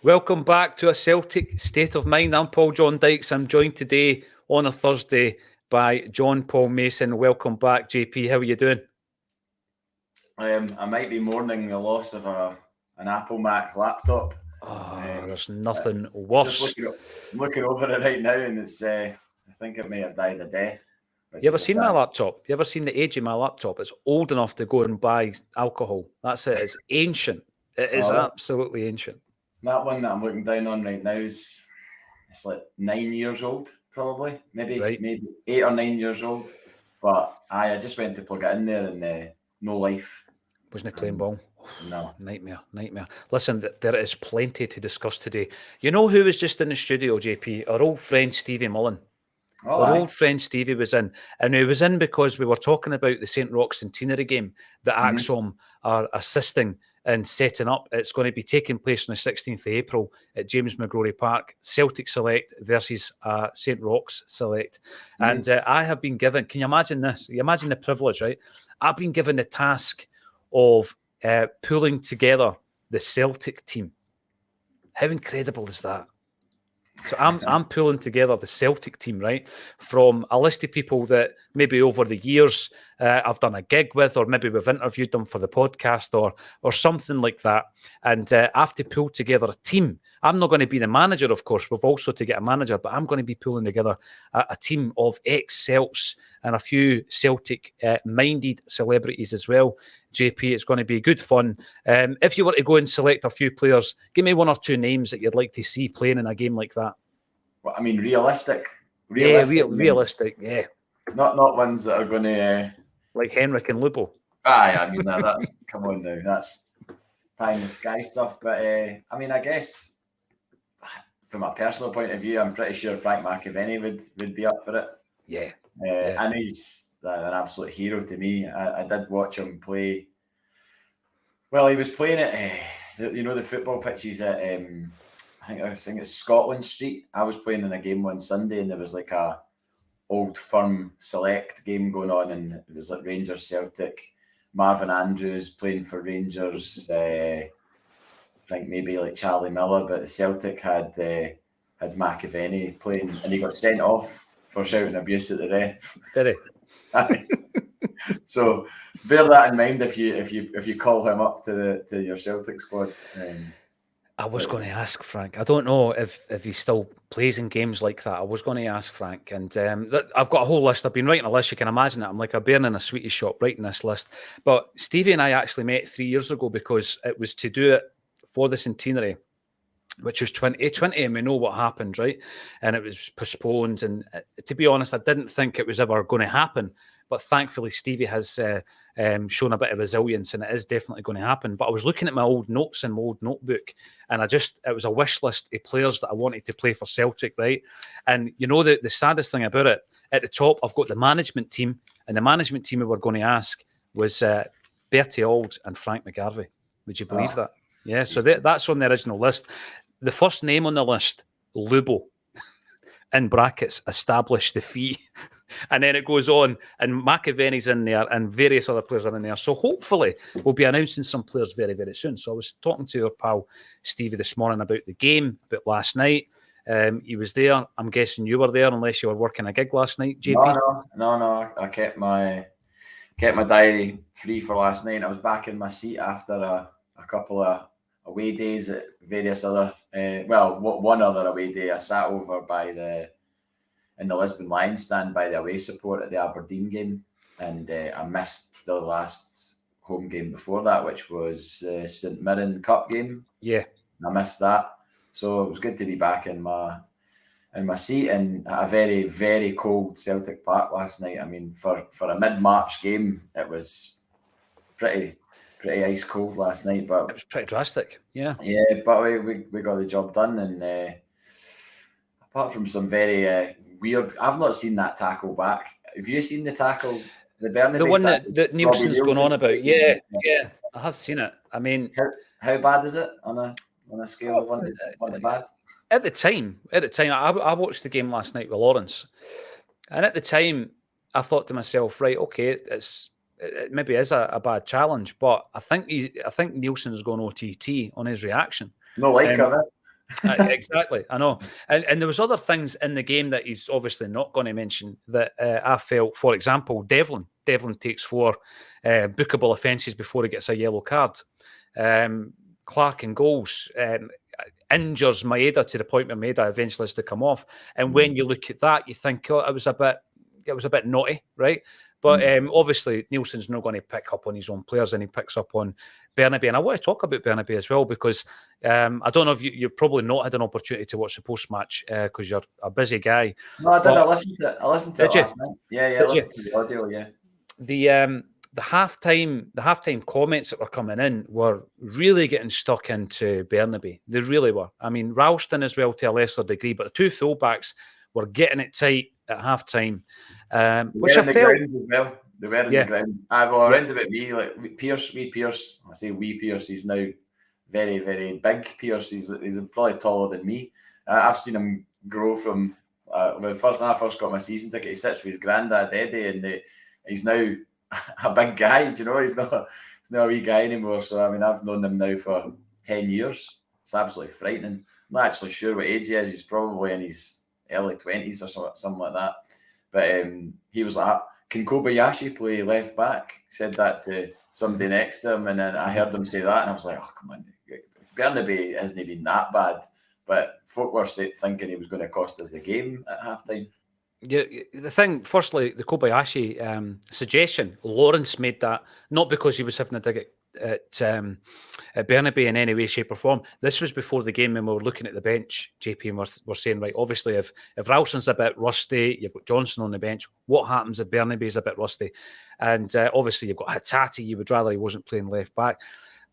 Welcome back to a Celtic State of Mind. I'm Paul John Dykes. I'm joined today on a Thursday by John Paul Mason. Welcome back, JP. How are you doing? I might be mourning the loss of an Apple Mac laptop. There's nothing worse. I'm looking over it right now, and it's. I think it may have died a death. You ever seen my laptop? You ever seen the age of my laptop? It's old enough to go and buy alcohol. That's it. It's ancient. It is absolutely ancient. That one that I'm looking down on right now it's like 9 years old, probably. Maybe 8 or 9 years old. But I just went to plug it in there and no life. Wasn't it playing ball? No. Nightmare. Listen, there is plenty to discuss today. You know who was just in the studio, JP? Our old friend Stevie Mullen. Old friend Stevie was in, and he was in because we were talking about the St Roch centenary game that Axom are assisting in setting up. It's going to be taking place on the 16th of April at James McGrory Park. Celtic Select versus St Roch Select. And I have been given, can you imagine this? You imagine the privilege, right? I've been given the task of pulling together the Celtic team. How incredible is that? So I'm pulling together the Celtic team, right, from a list of people that maybe over the years I've done a gig with, or maybe we've interviewed them for the podcast or something like that. And I have to pull together a team. I'm not going to be the manager, of course. We've also to get a manager, but I'm going to be pulling together a team of ex-Celts and a few Celtic-minded celebrities as well. JP, it's going to be good fun. If you were to go and select a few players, give me one or two names that you'd like to see playing in a game like that. Well, I mean, realistic. Yeah, realistic. Yeah, not ones that are going to like Henrik and Lubo. I mean, that's come on now. That's pie in the sky stuff. But I mean, I guess from a personal point of view, I'm pretty sure Frank McAvenny would be up for it. Yeah. And he's an absolute hero to me. I did watch him play. Well, he was playing at the football pitches at I think it's Scotland Street. I was playing in a game one Sunday, and there was like a Old Firm Select game going on, and it was like Rangers Celtic. Marvin Andrews playing for Rangers. I think maybe like Charlie Miller, but the Celtic had McAvenny playing, and he got sent off for shouting abuse at the ref. Did he? So bear that in mind if you call him up to your Celtic squad. I was going to ask Frank. I don't know if he still plays in games like that. I was going to ask Frank, and I've got a whole list. I've been writing a list. You can imagine it. I'm like a bairn in a sweetie shop writing this list. But Stevie and I actually met 3 years ago because it was to do it for the centenary, which was 2020, and we know what happened, right? And it was postponed. And to be honest, I didn't think it was ever going to happen. But thankfully, Stevie has shown a bit of resilience, and it is definitely going to happen. But I was looking at my old notes in my old notebook, and it was a wish list of players that I wanted to play for Celtic, right? And you know, the saddest thing about it, at the top, I've got the management team, and the management team we were going to ask was Bertie Auld and Frank McGarvey. Would you believe that? Yeah, so that's on the original list. The first name on the list, Lubo, in brackets, established the fee. And then it goes on, and McAvenny's in there, and various other players are in there. So hopefully we'll be announcing some players very, very soon. So I was talking to our pal Stevie this morning about the game, about last night. He was there. I'm guessing you were there, unless you were working a gig last night, JP. No. I kept my diary free for last night. I was back in my seat after a couple of away days at various other. One other away day. I sat over in the Lisbon Lions stand by the away support at the Aberdeen game, and I missed the last home game before that, which was the St Mirren Cup game. Yeah, I missed that, so it was good to be back in my seat in a very, very cold Celtic Park last night. I mean, for a mid-March game, it was pretty ice cold last night, but it was pretty drastic. Yeah, but we got the job done, and apart from some very weird. I've not seen that tackle back. Have you seen the tackle? The one that Nielsen's going on about? Yeah, I have seen it. I mean, how bad is it on a scale of one to bad? At the time, I watched the game last night with Lawrence, and at the time, I thought to myself, right, okay, it maybe is a bad challenge, but I think Nielsen's going OTT on his reaction. No like of it. Exactly, I know. And there was other things in the game that he's obviously not going to mention that I felt, for example, Devlin takes 4 bookable offences before he gets a yellow card. Clark in goals, injures Maeda to the point where Maeda eventually has to come off. And when you look at that, you think, oh, it was a bit naughty, right? But obviously, Nielsen's not going to pick up on his own players, and he picks up on Bernabe. And I want to talk about Bernabe as well, because I don't know if you've probably not had an opportunity to watch the post-match because you're a busy guy. No, I did. I listened to it. I listened to it last night. Yeah, I listened to the audio, yeah. The halftime comments that were coming in were really getting stuck into Bernabe. They really were. I mean, Ralston as well to a lesser degree, but the two fullbacks were getting it tight at halftime. Which I felt ground as well. They were in the ground. Around about me, like Pierce. I say Pierce. He's now very, very big. Pierce. He's probably taller than me. I've seen him grow from when I first got my season ticket. He sits with his granddad Eddie, and he's now a big guy. Do you know? He's not a wee guy anymore. So I mean, I've known him now for 10 years. It's absolutely frightening. I'm not actually sure what age he is. He's probably in his early 20s or something like that. But he was like, can Kobayashi play left back? He said that to somebody next to him, and then I heard them say that, and I was like, oh, come on. Bernabe hasn't been that bad, but folk were thinking he was going to cost us the game at halftime. Yeah, the thing, firstly, the Kobayashi suggestion, Lawrence made that not because he was having a dig at Bernabe in any way, shape or form. This was before the game when we were looking at the bench, JP, and we're saying, right, obviously if Ralston's a bit rusty, you've got Johnson on the bench, what happens if Bernabe is a bit rusty? And obviously you've got Hatate, you would rather he wasn't playing left back.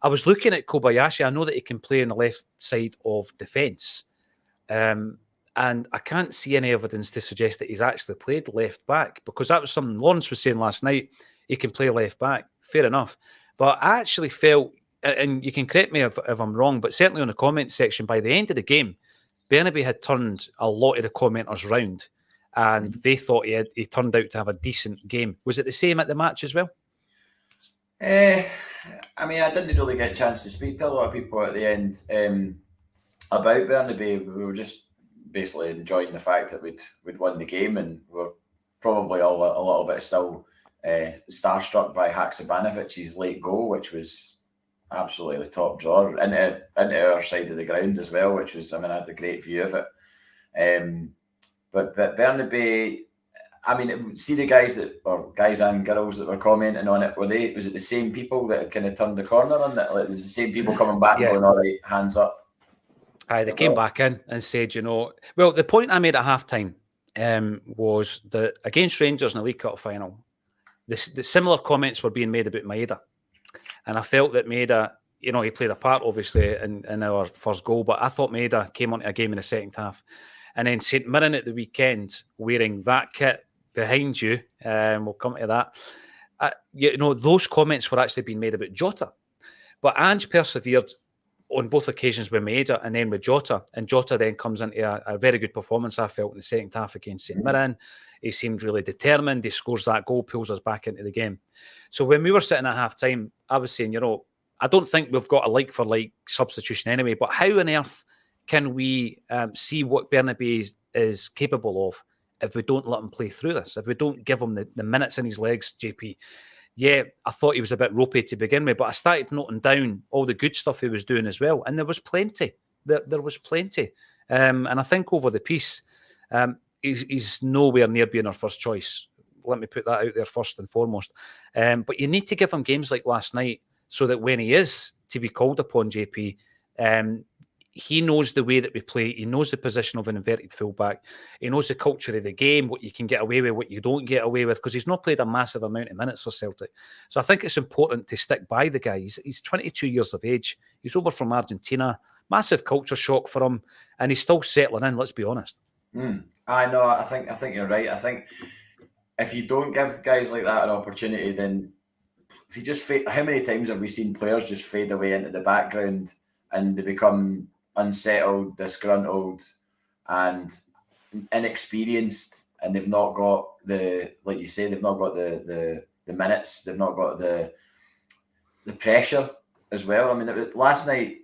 I was looking at Kobayashi, I know that he can play on the left side of defence. And I can't see any evidence to suggest that he's actually played left back, because that was something Lawrence was saying last night. He can play left back. Fair enough. But I actually felt, and you can correct me if I'm wrong, but certainly on the comment section, by the end of the game, Bernabe had turned a lot of the commenters round, and they thought he turned out to have a decent game. Was it the same at the match as well? I mean, I didn't really get a chance to speak to a lot of people at the end about Bernabe. We were just basically enjoying the fact that we'd won the game, and we're probably all a little bit still starstruck by Haksabanović's late goal, which was absolutely the top drawer into our side of the ground as well, which was, I mean, I had a great view of it. But Bernabe, I mean, see the guys and girls that were commenting on it, was it the same people that had kind of turned the corner on that? Like, it was the same people coming back and going, all right, hands up. They came back in and said, well, the point I made at halftime was that against Rangers in the League Cup final, the similar comments were being made about Maeda. And I felt that Maeda, he played a part, obviously, in our first goal, but I thought Maeda came onto a game in the second half. And then St Mirren at the weekend, wearing that kit behind you, we'll come to that, those comments were actually being made about Jota. But Ange persevered on both occasions with Maeda and then with Jota. And Jota then comes into a very good performance, I felt, in the second half against St Mirren. He seemed really determined. He scores that goal, pulls us back into the game. So when we were sitting at half-time, I was saying, I don't think we've got a like-for-like substitution anyway, but how on earth can we see what Bernabe is capable of if we don't let him play through this, if we don't give him the minutes in his legs, JP? Yeah, I thought he was a bit ropey to begin with, but I started noting down all the good stuff he was doing as well, and there was plenty. There was plenty. And I think over the piece, he's nowhere near being our first choice. Let me put that out there first and foremost. But you need to give him games like last night so that when he is to be called upon, JP, he knows the way that we play. He knows the position of an inverted fullback. He knows the culture of the game, what you can get away with, what you don't get away with, because he's not played a massive amount of minutes for Celtic. So I think it's important to stick by the guy. He's 22 years of age. He's over from Argentina. Massive culture shock for him, and he's still settling in, let's be honest. I know. I think you're right. I think if you don't give guys like that an opportunity, then if you just how many times have we seen players just fade away into the background and they become unsettled, disgruntled, and inexperienced, and they've not got like you say, they've not got the minutes, they've not got the pressure as well. I mean, last night,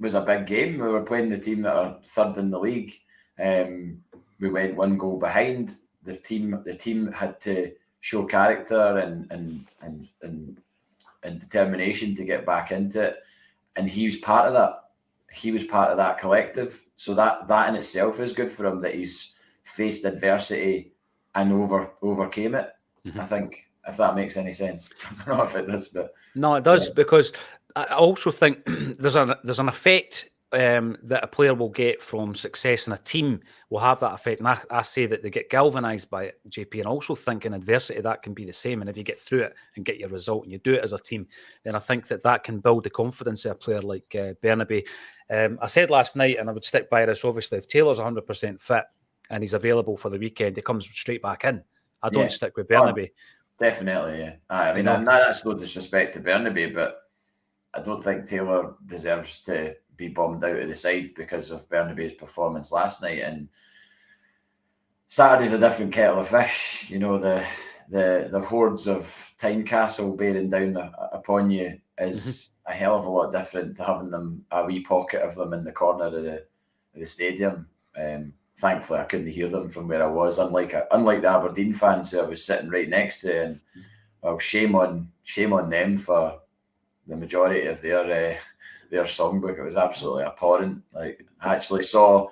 was a big game. We were playing the team that are third in the league. We went 1 goal behind. The team had to show character and determination to get back into it, and he was part of that. He was part of that collective. So that in itself is good for him, that he's faced adversity and overcame it. Mm-hmm. I think, if that makes any sense. I don't know if it does, but no, it does, because I also think there's an effect that a player will get from success, and a team will have that effect. And I say that they get galvanised by it, JP, and also think in adversity that can be the same. And if you get through it and get your result and you do it as a team, then I think that can build the confidence of a player like Bernabe. I said last night, and I would stick by this, obviously, if Taylor's 100% fit and he's available for the weekend, he comes straight back in. I don't stick with Bernabe. Definitely, yeah. I mean, that's no disrespect to Bernabe, but I don't think Taylor deserves to be bombed out of the side because of Bernabe's performance last night. And Saturday's a different kettle of fish. You know, the hordes of Tynecastle bearing down upon you is a hell of a lot different to having them, a wee pocket of them in the corner of the stadium. Thankfully, I couldn't hear them from where I was, unlike the Aberdeen fans who I was sitting right next to. And well, shame on them for the majority of their songbook. It was absolutely abhorrent. Like, I actually saw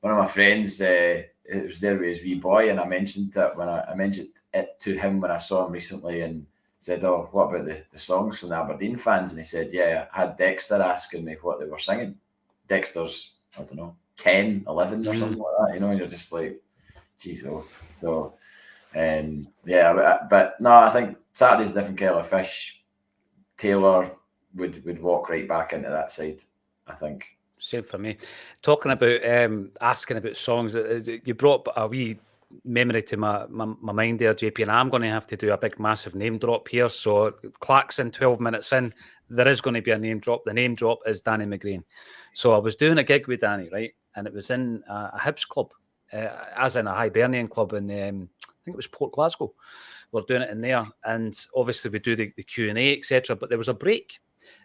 one of my friends. It was there with his wee boy, and I mentioned it to him when I saw him recently, and said, "Oh, what about the songs from the Aberdeen fans?" And he said, "Yeah, I had Dexter asking me what they were singing." Dexter's, I don't know, 10, 11 or something like that, you know, and you're just like, geez, oh. So, but no, I think Saturday's a different kettle of fish. Taylor would walk right back into that side, I think. Same for me. Talking about asking about songs, you brought a wee memory to my mind there, JP, and I'm going to have to do a big massive name drop here. So Claxon, 12 minutes in, there is going to be a name drop. The name drop is Danny McGrain. So I was doing a gig with Danny, right? And it was in a Hibs club, as in a Hibernian club in, I think it was Port Glasgow. We're doing it in there. And obviously we do the Q&A, etc. But there was a break.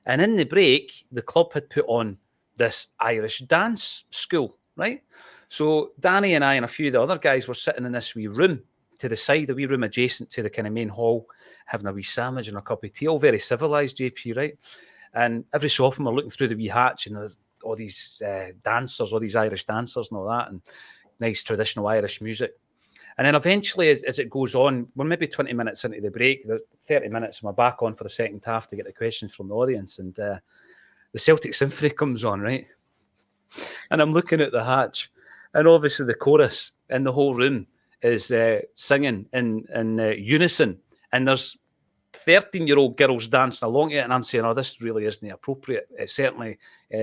And in the break, the club had put on this Irish dance school, right? So Danny and I and a few of the other guys were sitting in this wee room to the side, a wee room adjacent to the kind of main hall, having a wee sandwich and a cup of tea, all very civilised, JP, right? And every so often we're looking through the wee hatch, and there's all these dancers, all these Irish dancers and all that, and nice traditional Irish music. And then eventually, as it goes on, we're maybe 20 minutes into the break, 30 minutes, and we're back on for the second half to get the questions from the audience. And the Celtic Symphony comes on, right? And I'm looking at the hatch, and obviously the chorus in the whole room is singing in unison. And there's 13-year-old girls dancing along to it, and I'm saying, oh, this really isn't appropriate. It's certainly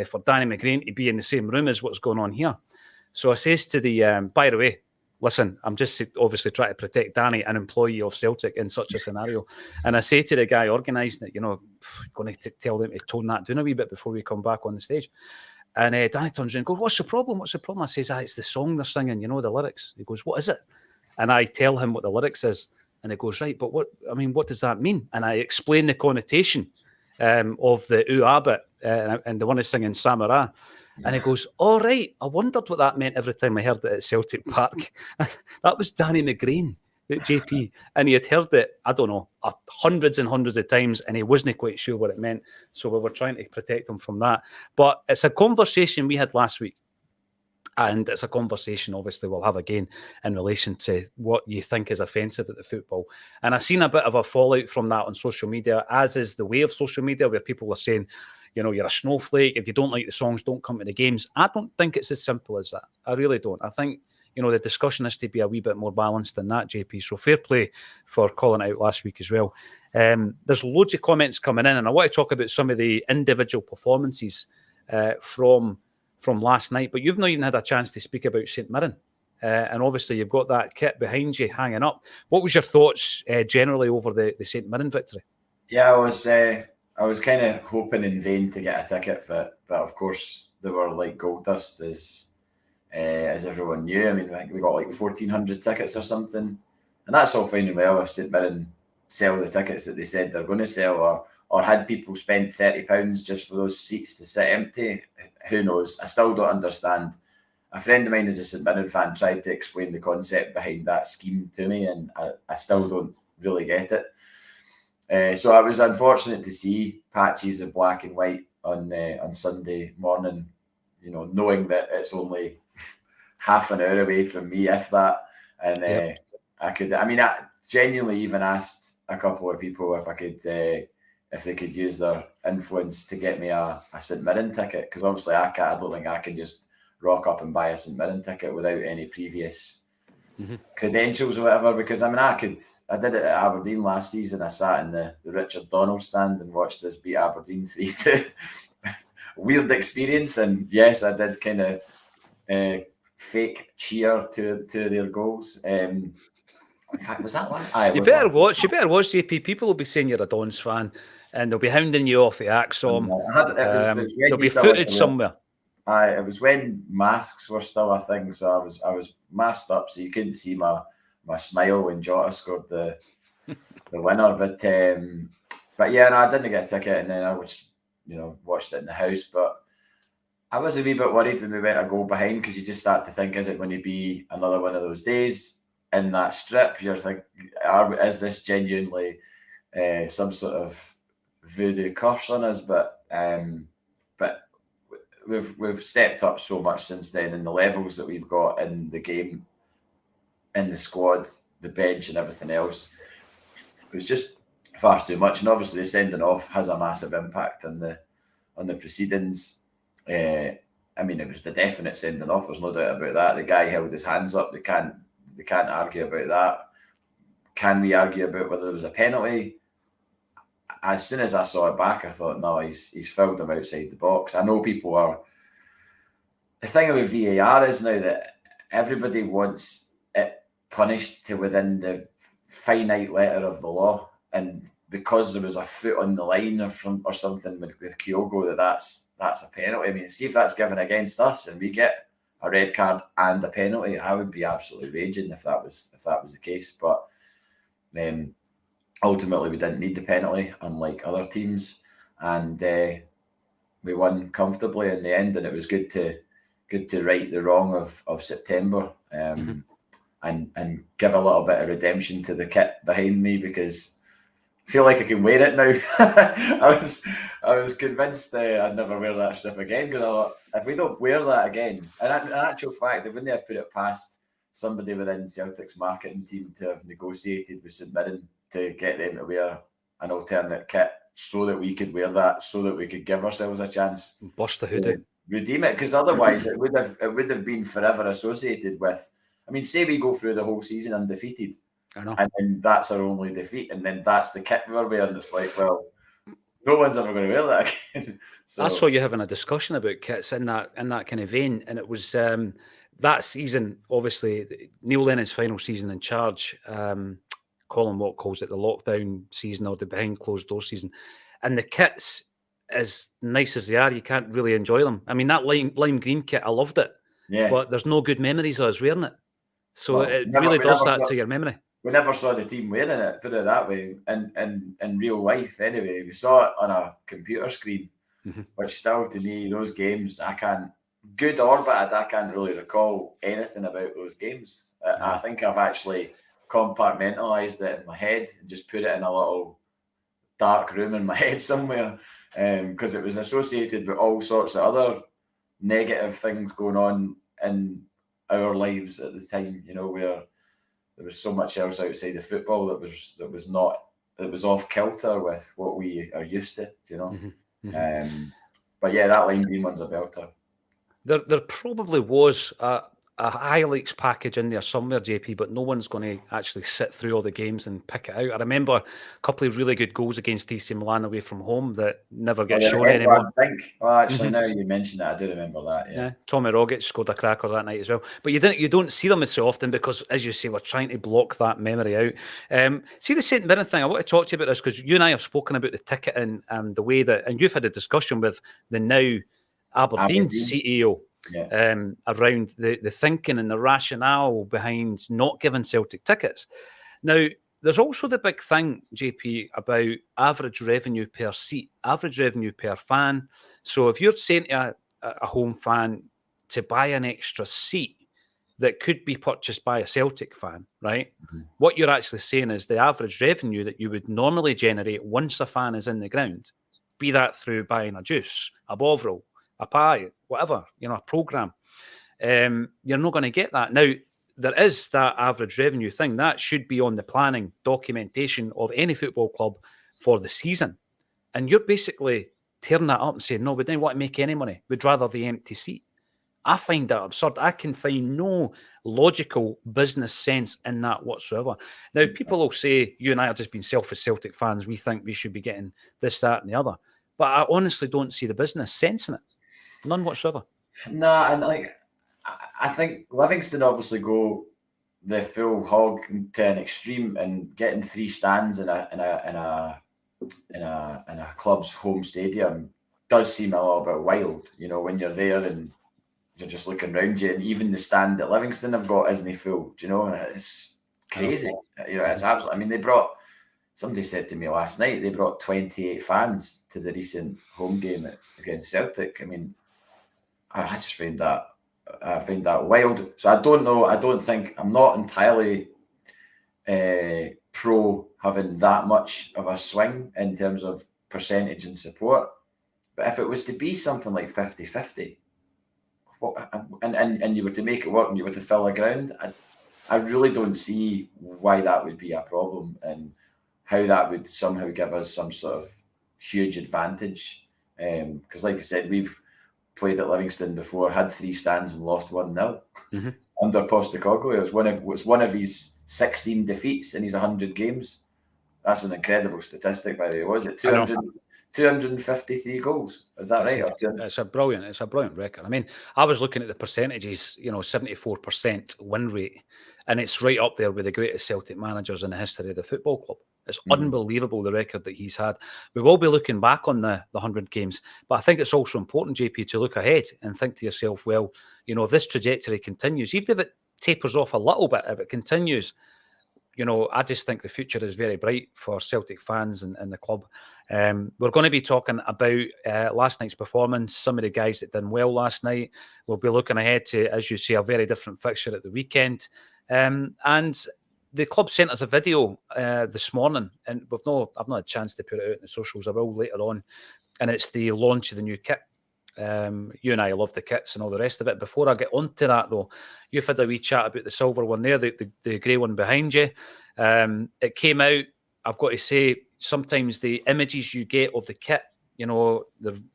for Danny McGrain to be in the same room as what's going on here. So I says to the, by the way, listen, I'm just obviously trying to protect Danny, an employee of Celtic, in such a scenario. And I say to the guy organising it, you know, going to tell them to tone that down a wee bit before we come back on the stage. And Danny turns around and goes, what's the problem? What's the problem? I says, it's the song they're singing, you know, the lyrics. He goes, what is it? And I tell him what the lyrics is. And he goes, right, but what does that mean? And I explain the connotation of the ooh-ah bit and the one is singing Samara. And he goes, all right, I wondered what that meant every time I heard it at Celtic Park. That was Danny McGrain, the JP. And he had heard it, I don't know, hundreds and hundreds of times, and he wasn't quite sure what it meant. So we were trying to protect him from that. But it's a conversation we had last week. And it's a conversation, obviously, we'll have again in relation to what you think is offensive at the football. And I've seen a bit of a fallout from that on social media, as is the way of social media, where people are saying, you know, you're a snowflake. If you don't like the songs, don't come to the games. I don't think it's as simple as that. I really don't. I think, you know, the discussion has to be a wee bit more balanced than that, JP. So fair play for calling it out last week as well. There's loads of comments coming in, and I want to talk about some of the individual performances from last night. But you've not even had a chance to speak about St Mirren. And obviously you've got that kit behind you hanging up. What was your thoughts generally over the St Mirren victory? Yeah, I was kind of hoping in vain to get a ticket for it, but of course they were like gold dust, as everyone knew. I mean, I think we got like 1,400 tickets or something, and that's all fine and well if St Mirren sell the tickets that they said they're going to sell, or had people spent £30 just for those seats to sit empty? Who knows? I still don't understand. A friend of mine who's a St Mirren fan tried to explain the concept behind that scheme to me, and I still don't really get it. So I was unfortunate to see patches of black and white on Sunday morning, you know, knowing that it's only half an hour away from me, if that. And I genuinely even asked a couple of people if they could use their influence to get me a St Mirren ticket, because obviously I don't think I can just rock up and buy a St Mirren ticket without any previous credentials or whatever. Because I did it at Aberdeen last season. I sat in the Richard Donald stand and watched us beat Aberdeen 3-2. Weird experience, and yes, I did kind of fake cheer to their goals. In fact, was that one? You better watch, JP. People will be saying you're a Dons fan, and they'll be hounding you off the Axom. There'll be footage somewhere. It was when masks were still a thing, so I was masked up, so you couldn't see my smile when Jota scored the winner. But yeah, no, I didn't get a ticket, and then I watched it in the house. But I was a wee bit worried when we went a goal behind, because you just start to think, is it going to be another one of those days in that strip? You're thinking, is this genuinely some sort of voodoo curse on us? But we've stepped up so much since then, and the levels that we've got in the game, in the squad, the bench, and everything else, it's just far too much. And obviously, the sending off has a massive impact on the proceedings. It was the definite sending off. There's no doubt about that. The guy held his hands up. They can't argue about that. Can we argue about whether there was a penalty? As soon as I saw it back, I thought, no, he's fouled him outside the box. I know people are. The thing with VAR is now that everybody wants it punished to within the finite letter of the law, and because there was a foot on the line or something with Kyogo, that's a penalty. See if that's given against us and we get a red card and a penalty, I would be absolutely raging if that was the case. But ultimately, we didn't need the penalty, unlike other teams, and we won comfortably in the end. And it was good to right the wrong of September, and give a little bit of redemption to the kit behind me, because I feel like I can wear it now. I was convinced I'd never wear that strip again, because I thought, if we don't wear that again, and in actual fact, they wouldn't have put it past somebody within Celtic's marketing team to have negotiated with St Mirren to get them to wear an alternate kit so that we could wear that, so that we could give ourselves a chance. Bust the hoodoo. Redeem it, because otherwise it would have been forever associated with. Say we go through the whole season undefeated, and then that's our only defeat, and then that's the kit we were wearing. It's like, well, no one's ever going to wear that again. So I saw you having a discussion about kits in that kind of vein, and it was that season. Obviously, Neil Lennon's final season in charge. Colin Watt calls it the lockdown season or the behind closed door season, and the kits, as nice as they are, you can't really enjoy them. That lime green kit, I loved it, but there's no good memories of us wearing it. So it really does that to your memory. We never saw the team wearing it, put it that way, in real life anyway. We saw it on a computer screen, which still, to me, those games, I can't, good or bad, I can't really recall anything about those games. I think I've actually compartmentalized it in my head and just put it in a little dark room in my head somewhere, because it was associated with all sorts of other negative things going on in our lives at the time, where there was so much else outside of football that was off kilter with what we are used to, But yeah, that lime green one's a belter. There probably was a highlights package in there somewhere, JP, but no one's going to actually sit through all the games and pick it out. I remember a couple of really good goals against AC Milan away from home that never get shown anymore. I think. Well, actually, now you mention it, I do remember that. Yeah. Tommy Rogic scored a cracker that night as well. But you don't see them so often because, as you say, we're trying to block that memory out. See the St Mirren thing. I want to talk to you about this because you and I have spoken about the ticketing and the way that, and you've had a discussion with the now Aberdeen CEO. Around the thinking and the rationale behind not giving Celtic tickets. Now, there's also the big thing, JP, about average revenue per seat, average revenue per fan. So if you're saying to a home fan to buy an extra seat that could be purchased by a Celtic fan, right? Mm-hmm. What you're actually saying is the average revenue that you would normally generate once a fan is in the ground, be that through buying a juice, a bovril, a pie, whatever, a programme. You're not going to get that. Now, there is that average revenue thing. That should be on the planning documentation of any football club for the season. And you're basically tearing that up and saying, no, we don't want to make any money. We'd rather the empty seat. I find that absurd. I can find no logical business sense in that whatsoever. Now, people will say, you and I are just being selfish Celtic fans. We think we should be getting this, that, and the other. But I honestly don't see the business sense in it. None whatsoever. Nah, and I think Livingston obviously go the full hog to an extreme, and getting 3 stands in a club's home stadium does seem a little bit wild. When you're there and you're just looking around you, and even the stand that Livingston have got isn't full. It's crazy. It's absolutely. I mean, somebody said to me last night they brought 28 fans to the recent home game against Celtic. I mean, I just find that wild. So I don't know. I'm not entirely pro having that much of a swing in terms of percentage and support. But if it was to be something like 50-50, and you were to make it work and you were to fill a ground, I really don't see why that would be a problem, and how that would somehow give us some sort of huge advantage. Because like I said, we've played at Livingston before, had 3 stands and lost 1-0 under Postecoglou. It was one of his 16 defeats in his 100 games. That's an incredible statistic, by the way. Was it 253 goals? Is that right? It's a brilliant record. I mean, I was looking at the percentages, 74% win rate, and it's right up there with the greatest Celtic managers in the history of the football club. It's unbelievable, the record that he's had. We will be looking back on the 100 games, but I think it's also important, JP, to look ahead and think to yourself, well, if this trajectory continues, even if it tapers off a little bit, if it continues, I just think the future is very bright for Celtic fans and the club. We're going to be talking about last night's performance, some of the guys that done well last night. We'll be looking ahead to, as you say, a very different fixture at the weekend. And the club sent us a video this morning, and I've not had a chance to put it out in the socials. I will later on. And it's the launch of the new kit. You and I love the kits and all the rest of it. Before I get onto that, though, you've had a wee chat about the silver one there, the grey one behind you. It came out, I've got to say, sometimes the images you get of the kit, the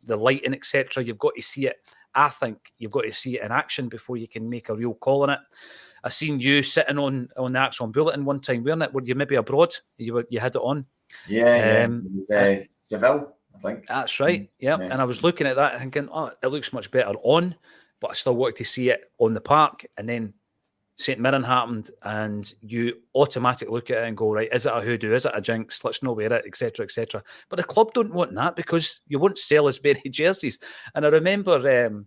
lighting, etc., you've got to see it. I think you've got to see it in action before you can make a real call on it. I seen you sitting on the Axon Bulletin one time, weren't it? Were you maybe abroad? You had it on? Yeah. It was Seville, I think. That's right. Yeah. And I was looking at that thinking, it looks much better on, but I still wanted to see it on the park. And then St Mirren happened, and you automatically look at it and go, right, is it a hoodoo? Is it a jinx? Let's not wear it, etc., etc. But the club don't want that, because you won't sell as many jerseys. And I remember the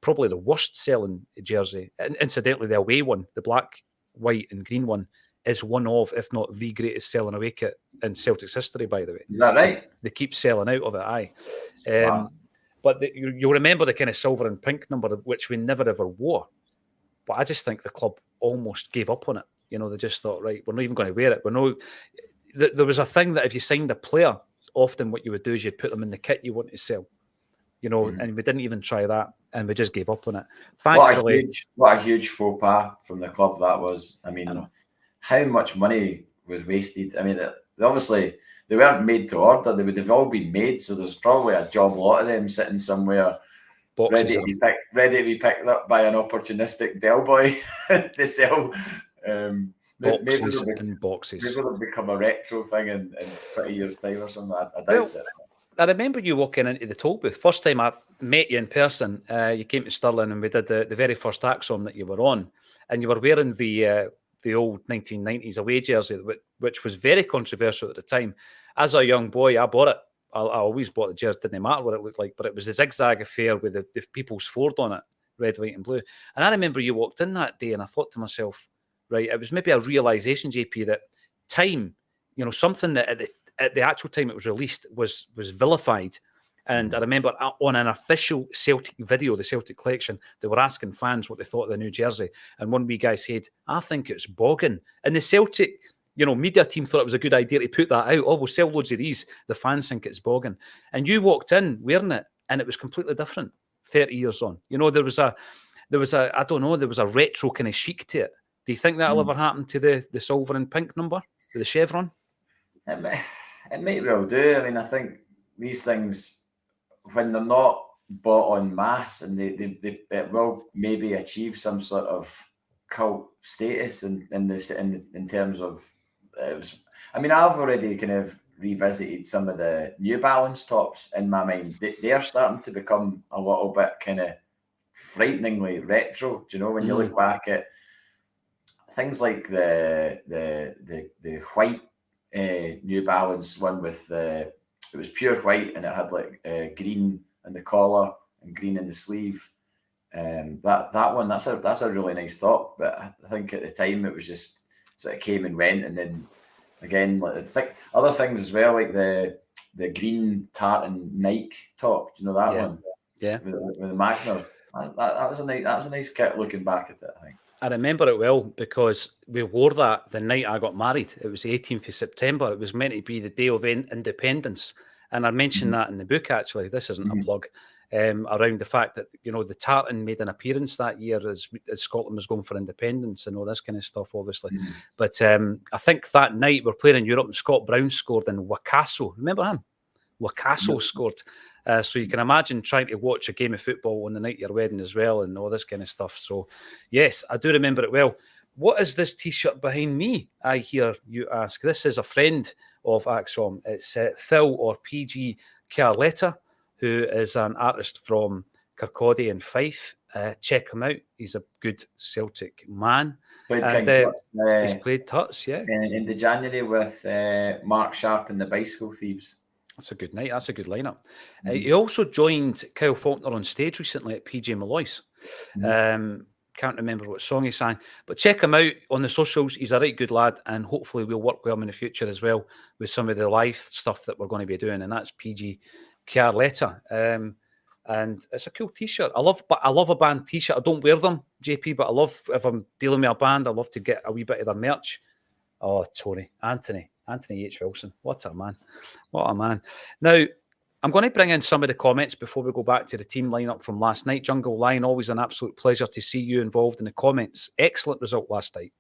probably the worst selling jersey, and incidentally, the away one, the black, white, and green one, is one of, if not the greatest selling away kit in Celtic's history, by the way. Is that right? They keep selling out of it, aye. Wow. But you'll remember the kind of silver and pink number, which we never ever wore. But I just think the club almost gave up on it. They just thought, right, we're not even going to wear it. There was a thing that if you signed a player, often what you would do is you'd put them in the kit you want to sell. And we didn't even try that, and we just gave up on it. Thankfully, what a huge faux pas from the club that was. I mean, how much money was wasted? I mean, obviously they weren't made to order; they would have all been made. So there's probably a job lot of them sitting somewhere, ready to be picked up by an opportunistic Del boy to sell. Boxes and boxes. Maybe it'll become a retro thing in 20 years' time or something. I doubt it. I remember you walking into the toll booth. First time I met you in person, you came to Stirling and we did the very first Axon that you were on, and you were wearing the old 1990s away jersey, which was very controversial at the time. As a young boy, I bought it. I always bought the jersey, didn't matter what it looked like, but it was a zigzag affair with the People's Ford on it, red, white and blue. And I remember you walked in that day and I thought to myself, right, it was maybe a realisation, JP, that time, something that at the actual time it was released was vilified. And I remember on an official Celtic video, the Celtic collection, they were asking fans what they thought of the new jersey. And one wee guy said, I think it's bogging. And the Celtic, media team thought it was a good idea to put that out. Oh, we'll sell loads of these. The fans think it's bogging. And you walked in wearing it, and it was completely different 30 years on. There was a retro kind of chic to it. Do you think that'll ever happen to the silver and pink number, to the chevron? It might well do. I mean, I think these things, when they're not bought en masse, and it will maybe achieve some sort of cult status in terms of. I've already kind of revisited some of the New Balance tops in my mind. They are starting to become a little bit kind of frighteningly retro. Do you know, when you look back at things like the white New Balance one with it was pure white, and it had like green in the collar and green in the sleeve. That one, that's a really nice top. But I think at the time it was just sort of came and went, and then again, like other things as well, like the green tartan Nike top. Do you know that one? Yeah, with the Magna. That was a nice kit. Looking back at it, I think. I remember it well because we wore that the night I got married. It was the 18th of September. It was meant to be the day of independence. And I mentioned that in the book, actually. This isn't a plug. Around the fact that, the tartan made an appearance that year as Scotland was going for independence and all this kind of stuff, obviously. But I think that night we're playing in Europe and Scott Brown scored in Wakaso. Remember him? Wakaso scored. So you can imagine trying to watch a game of football on the night of your wedding as well and all this kind of stuff. So, yes, I do remember it well. What is this T-shirt behind me, I hear you ask? This is a friend of Axom. It's Phil or PG Carletta, who is an artist from Kirkcaldy and Fife. Check him out. He's a good Celtic man. He's played Tuts, yeah. In the January with Mark Sharp and the Bicycle Thieves. That's a good night. That's a good lineup. He also joined Kyle Faulkner on stage recently at PJ Malloy's. Can't remember what song he sang, but check him out on the socials. He's a right good lad, and hopefully we'll work with him in the future as well with some of the live stuff that we're going to be doing. And that's PG Carletta. And it's a cool T-shirt. I love a band T-shirt. I don't wear them, JP, but I love, if I'm dealing with a band, I love to get a wee bit of their merch. Oh, Tony, Anthony H. Wilson. What a man. What a man. Now, I'm going to bring in some of the comments before we go back to the team lineup from last night. Jungle Lion, always an absolute pleasure to see you involved in the comments. Excellent result last night.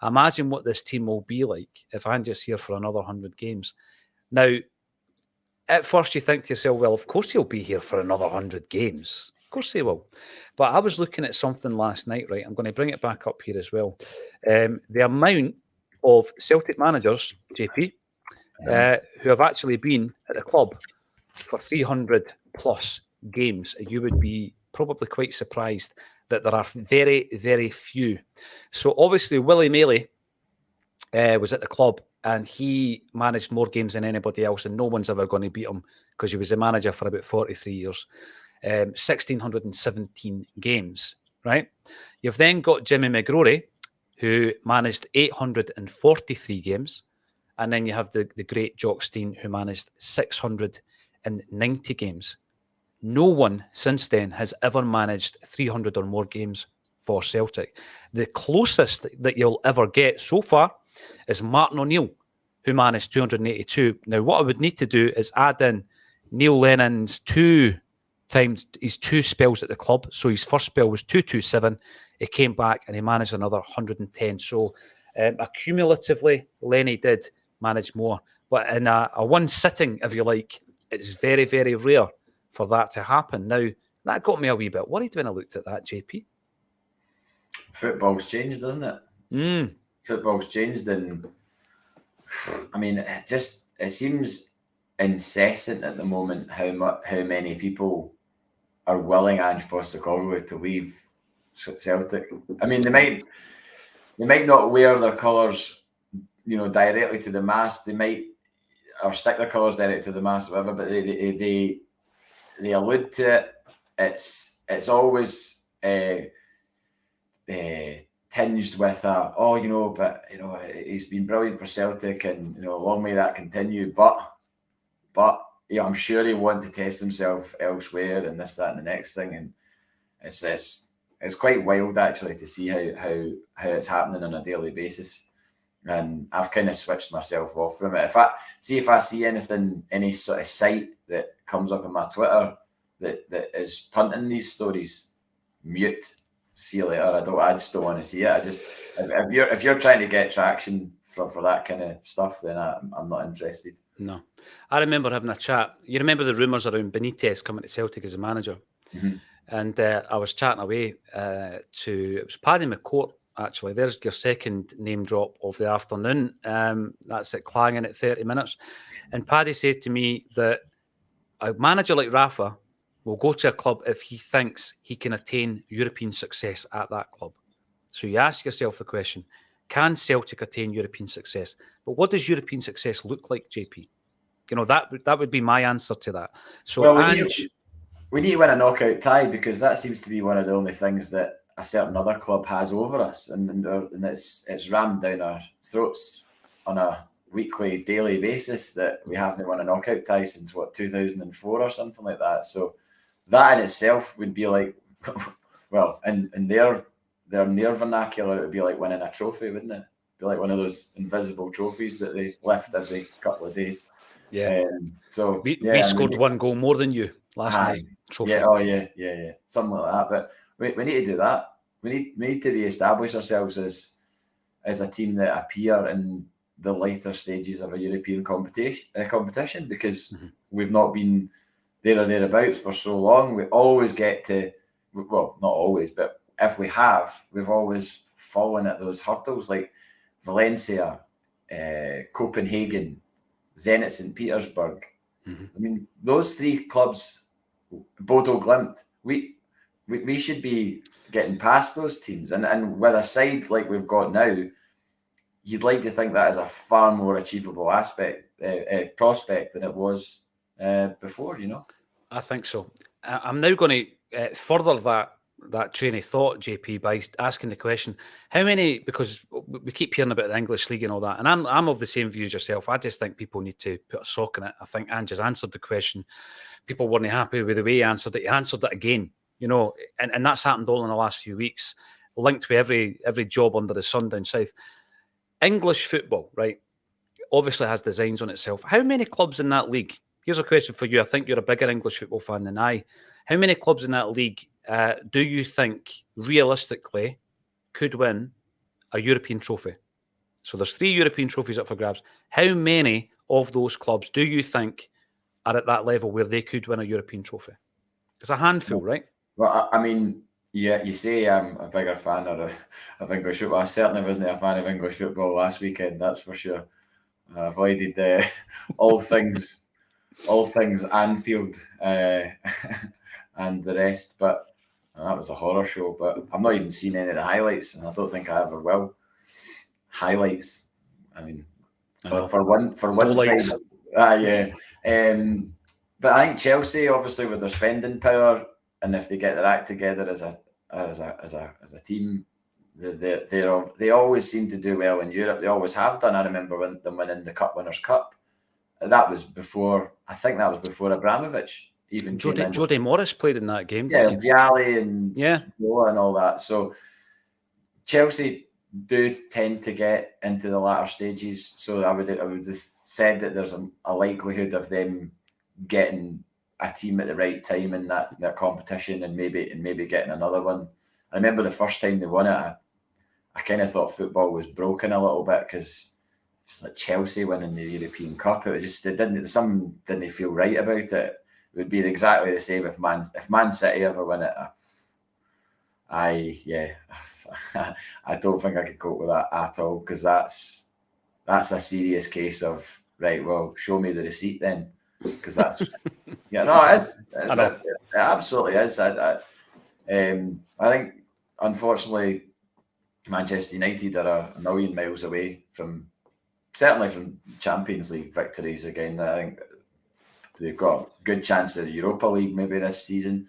Imagine what this team will be like if Ange's here for another 100 games. Now, at first you think to yourself, well, of course he'll be here for another 100 games. Of course he will. But I was looking at something last night, right? I'm going to bring it back up here as well. The amount of Celtic managers, JP, who have actually been at the club for 300 plus games, you would be probably quite surprised that there are very, very few. So obviously Willie Maley was at the club and he managed more games than anybody else, and no one's ever going to beat him because he was a manager for about 43 years. 1,617 games, right? You've then got Jimmy McGrory, who managed 843 games. And then you have the great Jock Stein, who managed 690 games. No one since then has ever managed 300 or more games for Celtic. The closest that you'll ever get so far is Martin O'Neill, who managed 282. Now, what I would need to do is add in Neil Lennon's two spells at the club. So his first spell was 227. He came back and he managed another 110. So accumulatively, Lenny did manage more. But in a one sitting, if you like, it's very, very rare for that to happen. Now, that got me a wee bit worried when I looked at that, JP. Football's changed, doesn't it? Football's changed, and I mean, it seems incessant at the moment how many people are willing Ange Postecoglou to leave Celtic. I mean, they might not wear their colours, directly to the mast. They might or stick their colours directly to the mast, whatever. But they allude to it. It's always tinged with but he's been brilliant for Celtic, and long may that continue. But I'm sure he'll want to test himself elsewhere, and this, that, and the next thing. And it's quite wild actually to see how it's happening on a daily basis. And I've kind of switched myself off from it. If I see anything, any sort of site that comes up on my Twitter that is punting these stories, mute. See you later. I just don't want to see it. If you're trying to get traction for that kind of stuff, then I'm not interested. No. I remember having a chat. You remember the rumours around Benitez coming to Celtic as a manager? Mm-hmm. And I was chatting away it was Paddy McCourt, actually. There's your second name drop of the afternoon. That's it, clanging at 30 minutes. And Paddy said to me that a manager like Rafa will go to a club if he thinks he can attain European success at that club. So you ask yourself the question, can Celtic attain European success? But what does European success look like, JP? That would be my answer to that. So we need to win a knockout tie, because that seems to be one of the only things that a certain other club has over us, and it's rammed down our throats on a weekly, daily basis that we haven't won a knockout tie since 2004 or something like that. So that in itself would be like, well, in their vernacular, it would be like winning a trophy, wouldn't it? It'd be like one of those invisible trophies that they lift every couple of days. Yeah. So we scored one goal more than you last night. Trophy. Yeah. Oh yeah. Something like that. But we need to do that. We need to re-establish ourselves as a team that appear in the later stages of a European competition, because we've not been there or thereabouts for so long. We always get to, well, not always, but if we have, we've always fallen at those hurdles, like Valencia, Copenhagen, Zenit St Petersburg. I mean, those three clubs, Bodo Glimt, we should be getting past those teams. And with a side like we've got now, you'd like to think that is a far more achievable prospect than it was before, I think so. I'm now going to further that train of thought, JP, by asking the question, how many, because we keep hearing about the English league and all that, and I'm of the same view as yourself. I just think people need to put a sock in it. I think Ange has answered the question. People weren't happy with the way he answered it. He answered it again, and that's happened all in the last few weeks, linked with every job under the sun down south. English football, right, obviously has designs on itself. How many clubs in that league? Here's a question for you. I think you're a bigger English football fan than I. How many clubs in that league do you think realistically could win a European trophy? So there's 3 European trophies up for grabs. How many of those clubs do you think are at that level where they could win a European trophy? It's a handful, right? Well, I mean, yeah, you say I'm a bigger fan of English football. I certainly wasn't a fan of English football last weekend, that's for sure. I avoided all things Anfield and the rest, but that was a horror show. But I've not even seen any of the highlights, and I don't think I ever will. Highlights, I mean, for one side, yeah. But I think Chelsea, obviously, with their spending power, and if they get their act together as a team, they always seem to do well in Europe. They always have done. I remember them winning the Cup Winners' Cup. That was before. I think that was before Abramovich even came in. Jody Morris played in that game. Yeah, Vialli and and all that. So Chelsea do tend to get into the latter stages. So I would have said that there's a likelihood of them getting a team at the right time in that competition, and maybe getting another one. I remember the first time they won it, I kind of thought football was broken a little bit, because it's like Chelsea winning the European Cup. It didn't feel right about it. It would be exactly the same if Man City ever win it. I don't think I could cope with that at all, because that's a serious case of, right, well, show me the receipt then, because that's it absolutely is. I think, unfortunately, Manchester United are a million miles away from Champions League victories again. I think they've got a good chance of the Europa League maybe this season.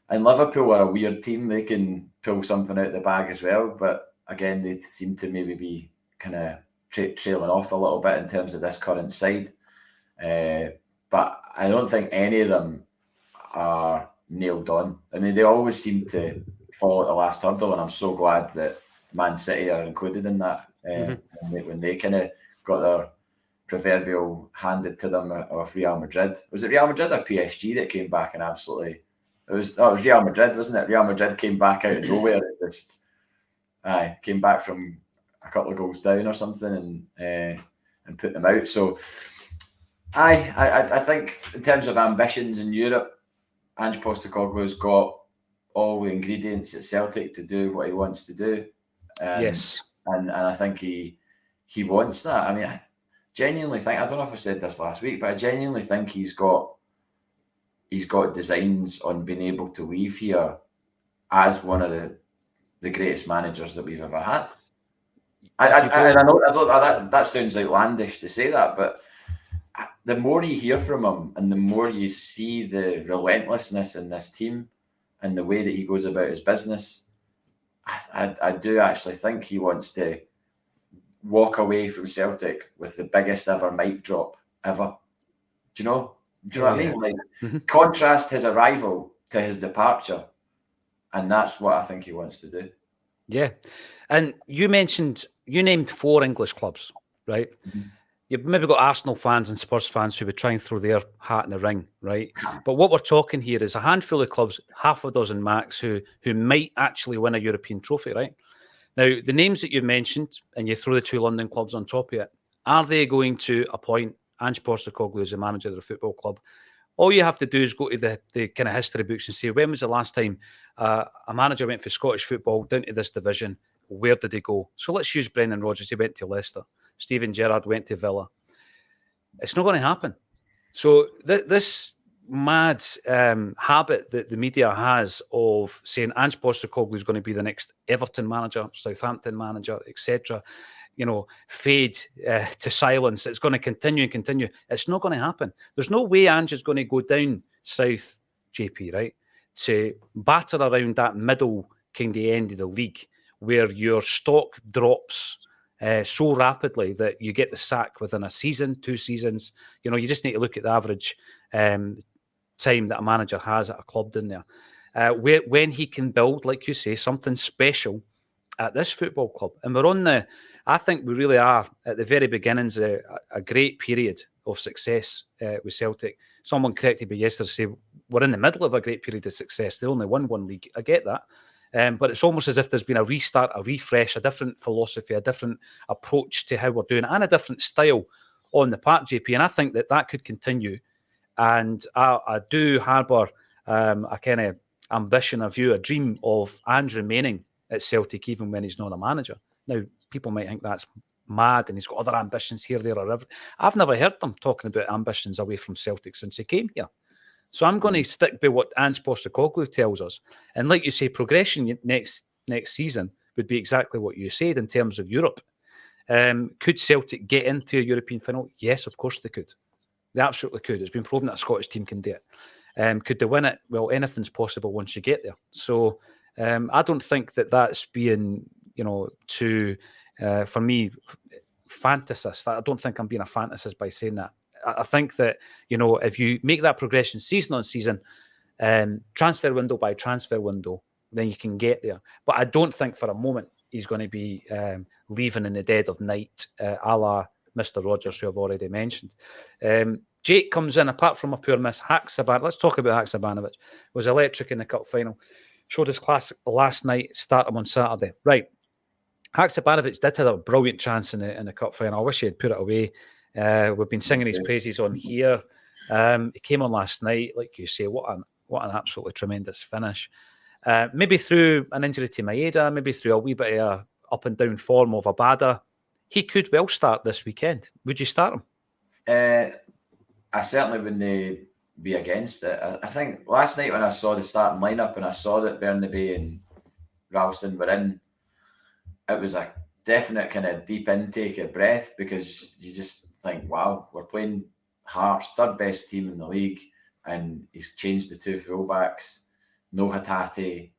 And Liverpool are a weird team. They can pull something out of the bag as well. But again, they seem to maybe be kind of trailing off a little bit in terms of this current side. But I don't think any of them are nailed on. I mean, they always seem to fall at the last hurdle, and I'm so glad that Man City are included in that. When they kind of got their proverbial handed to them of Real Madrid. Was it Real Madrid or PSG that came back and absolutely... It was Real Madrid, wasn't it? Real Madrid came back out of nowhere. It just came back from a couple of goals down or something and put them out. So I think in terms of ambitions in Europe, Ange Postecoglou's got all the ingredients at Celtic to do what he wants to do. Yes. And I think he wants that. I mean, I genuinely think, I don't know if I said this last week, but I genuinely think he's got designs on being able to leave here as one of the greatest managers that we've ever had. I know that sounds outlandish to say that, but the more you hear from him and the more you see the relentlessness in this team and the way that he goes about his business, I do actually think he wants to walk away from Celtic with the biggest ever mic drop ever. Do you know what I mean? Like, contrast his arrival to his departure, and that's what I think he wants to do. Yeah. And you named 4 English clubs, right? You've maybe got Arsenal fans and Spurs fans who would try and throw their hat in the ring, right? But what we're talking here is a handful of clubs, half a dozen max, who might actually win a European trophy, right? Now, the names that you've mentioned, and you throw the 2 London clubs on top of it, are they going to appoint Ange Postecoglou as the manager of the football club? All you have to do is go to the kind of history books and say, when was the last time a manager went for Scottish football down to this division? Where did he go? So let's use Brendan Rodgers. He went to Leicester. Steven Gerrard went to Villa. It's not going to happen. So this mad habit that the media has of saying Ange Postecoglou is going to be the next Everton manager, Southampton manager, etc., fade to silence. It's going to continue and continue. It's not going to happen. There's no way Ange is going to go down south, JP, right, to batter around that middle kind of end of the league where your stock drops so rapidly that you get the sack within a season, 2 seasons. You just need to look at the average time that a manager has at a club down there. When he can build, like you say, something special at this football club. And we're on I think we really are at the very beginnings of a great period of success with Celtic. Someone corrected me yesterday to say we're in the middle of a great period of success. They only won 1 league. I get that. But it's almost as if there's been a restart, a refresh, a different philosophy, a different approach to how we're doing it, and a different style on the park, JP. And I think that could continue. And I do harbour a kind of ambition, a view, a dream of Ange remaining at Celtic even when he's not a manager. Now, people might think that's mad and he's got other ambitions here, there, or ever. I've never heard them talking about ambitions away from Celtic since he came here. So I'm going to stick by what Ange Postecoglou tells us. And like you say, progression next season would be exactly what you said in terms of Europe. Could Celtic get into a European final? Yes, of course they could. They absolutely could. It's been proven that a Scottish team can do it. Could they win it? Well, anything's possible once you get there. So I don't think that's being, too, for me, fantasist. I don't think I'm being a fantasist by saying that. I think that, if you make that progression season on season, transfer window by transfer window, then you can get there. But I don't think for a moment he's going to be leaving in the dead of night, a la Mr. Rodgers, who I've already mentioned. Jake comes in, apart from a poor miss, Haksabanovic. Let's talk about Haksabanovic. Was electric in the cup final. Showed his class last night, start him on Saturday. Right. Haksabanovic did have a brilliant chance in the cup final. I wish he had put it away. We've been singing his praises on here. He came on last night, like you say. What an absolutely tremendous finish. Maybe through an injury to Maeda, maybe through a wee bit of up and down form of Abada, he could well start this weekend. Would you start him? I certainly wouldn't be against it. I think last night when I saw the starting lineup and I saw that Bernabei and Ralston were in, it was a definite kind of deep intake of breath, because you just think, wow, we're playing Hearts, third best team in the league, and he's changed the 2 fullbacks. no Hatate,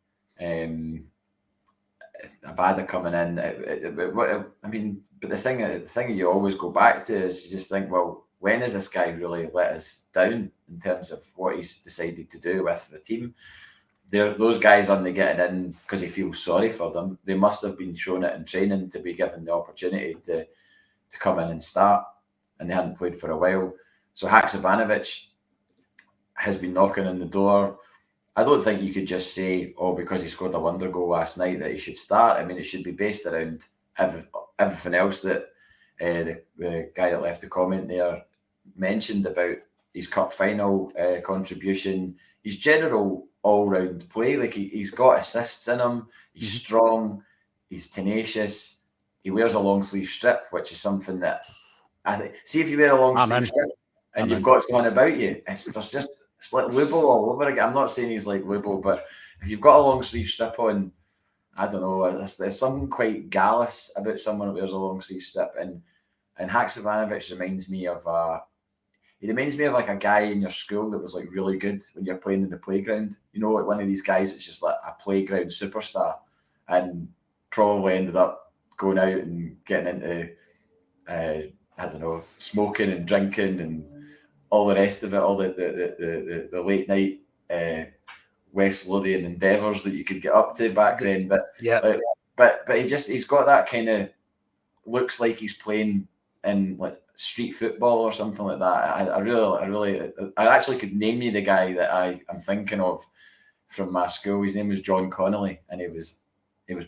Abada coming in. I mean, but the thing you always go back to is you just think, well, when has this guy really let us down in terms of what he's decided to do with the team? Those guys aren't getting in because he feels sorry for them. They must have been shown it in training to be given the opportunity to come in and start, and they hadn't played for a while. So Haksabanovic has been knocking on the door. I don't think you could just say, oh, because he scored a wonder goal last night that he should start. I mean, it should be based around everything else that the guy that left the comment there mentioned about his cup final contribution, his general all-round play. Like he's got assists in him, he's strong, he's tenacious, he wears a long sleeve strip, which is something that I think, see if you wear a long sleeve strip and you've got someone about you, it's like Lubo all over again. I'm not saying he's like Lubo, but if you've got a long sleeve strip on, I don't know, there's something quite gallous about someone who wears a long sleeve strip, and Haksabanovic reminds me of like a guy in your school that was like really good when you're playing in the playground. You know, like one of these guys that's just like a playground superstar, and probably ended up going out and getting into I don't know, smoking and drinking and all the rest of it, all the late night West Lothian endeavours that you could get up to back then. But but he's got that kind of, looks like he's playing in like street football or something like that. I actually could name you the guy that I'm thinking of from my school. His name was John Connolly, and he was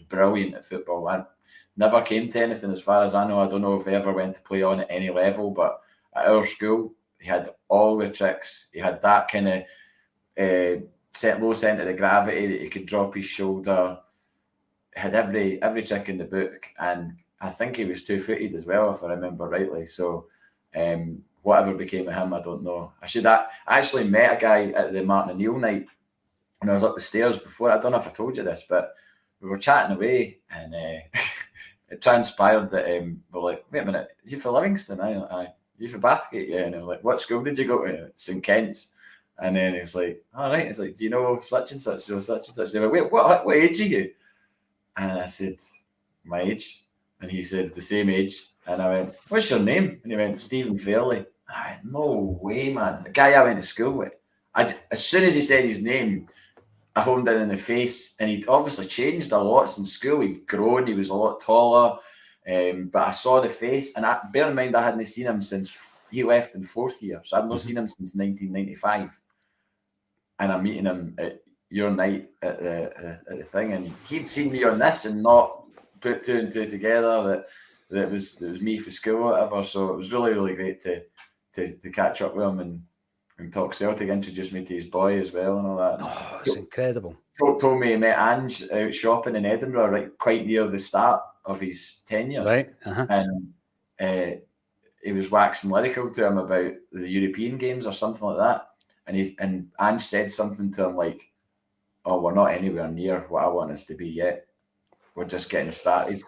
brilliant at football. I never came to anything as far as I know. I don't know if he ever went to play on at any level, but at our school, he had all the tricks. He had that kind of low centre of gravity that he could drop his shoulder. He had every trick in the book, and I think he was 2-footed as well, if I remember rightly. So whatever became of him, I don't know. I actually met a guy at the Martin O'Neill night when I was up the stairs before. I don't know if I told you this, but we were chatting away, and it transpired that we're like, wait a minute, you for Livingston? Aye. You for Bathgate? Yeah. And I was like, what school did you go to? St Kent's. And then he was like, all right. It's like, do you know such and such? Such and such. They were, wait, what age are you? And I said, my age. And he said, the same age. And I went, what's your name? And he went, Stephen Fairley. And I went, no way, man. The guy I went to school with. As soon as he said his name, I honed in the face, and he'd obviously changed a lot since school. He'd grown, he was a lot taller, but I saw the face, and bear in mind I hadn't seen him since he left in fourth year, so I'd not seen him since 1995, and I'm meeting him at your night at the thing, and he'd seen me on this and not put two and two together that it was me for school or whatever. So it was really, really great to catch up with him and talk Celtic. Introduced me to his boy as well and all that. Oh, it's incredible. Told me he met Ange out shopping in Edinburgh, right, quite near the start of his tenure. Right. And he was waxing lyrical to him about the European games or something like that. And Ange said something to him like, oh, we're not anywhere near what I want us to be yet. We're just getting started.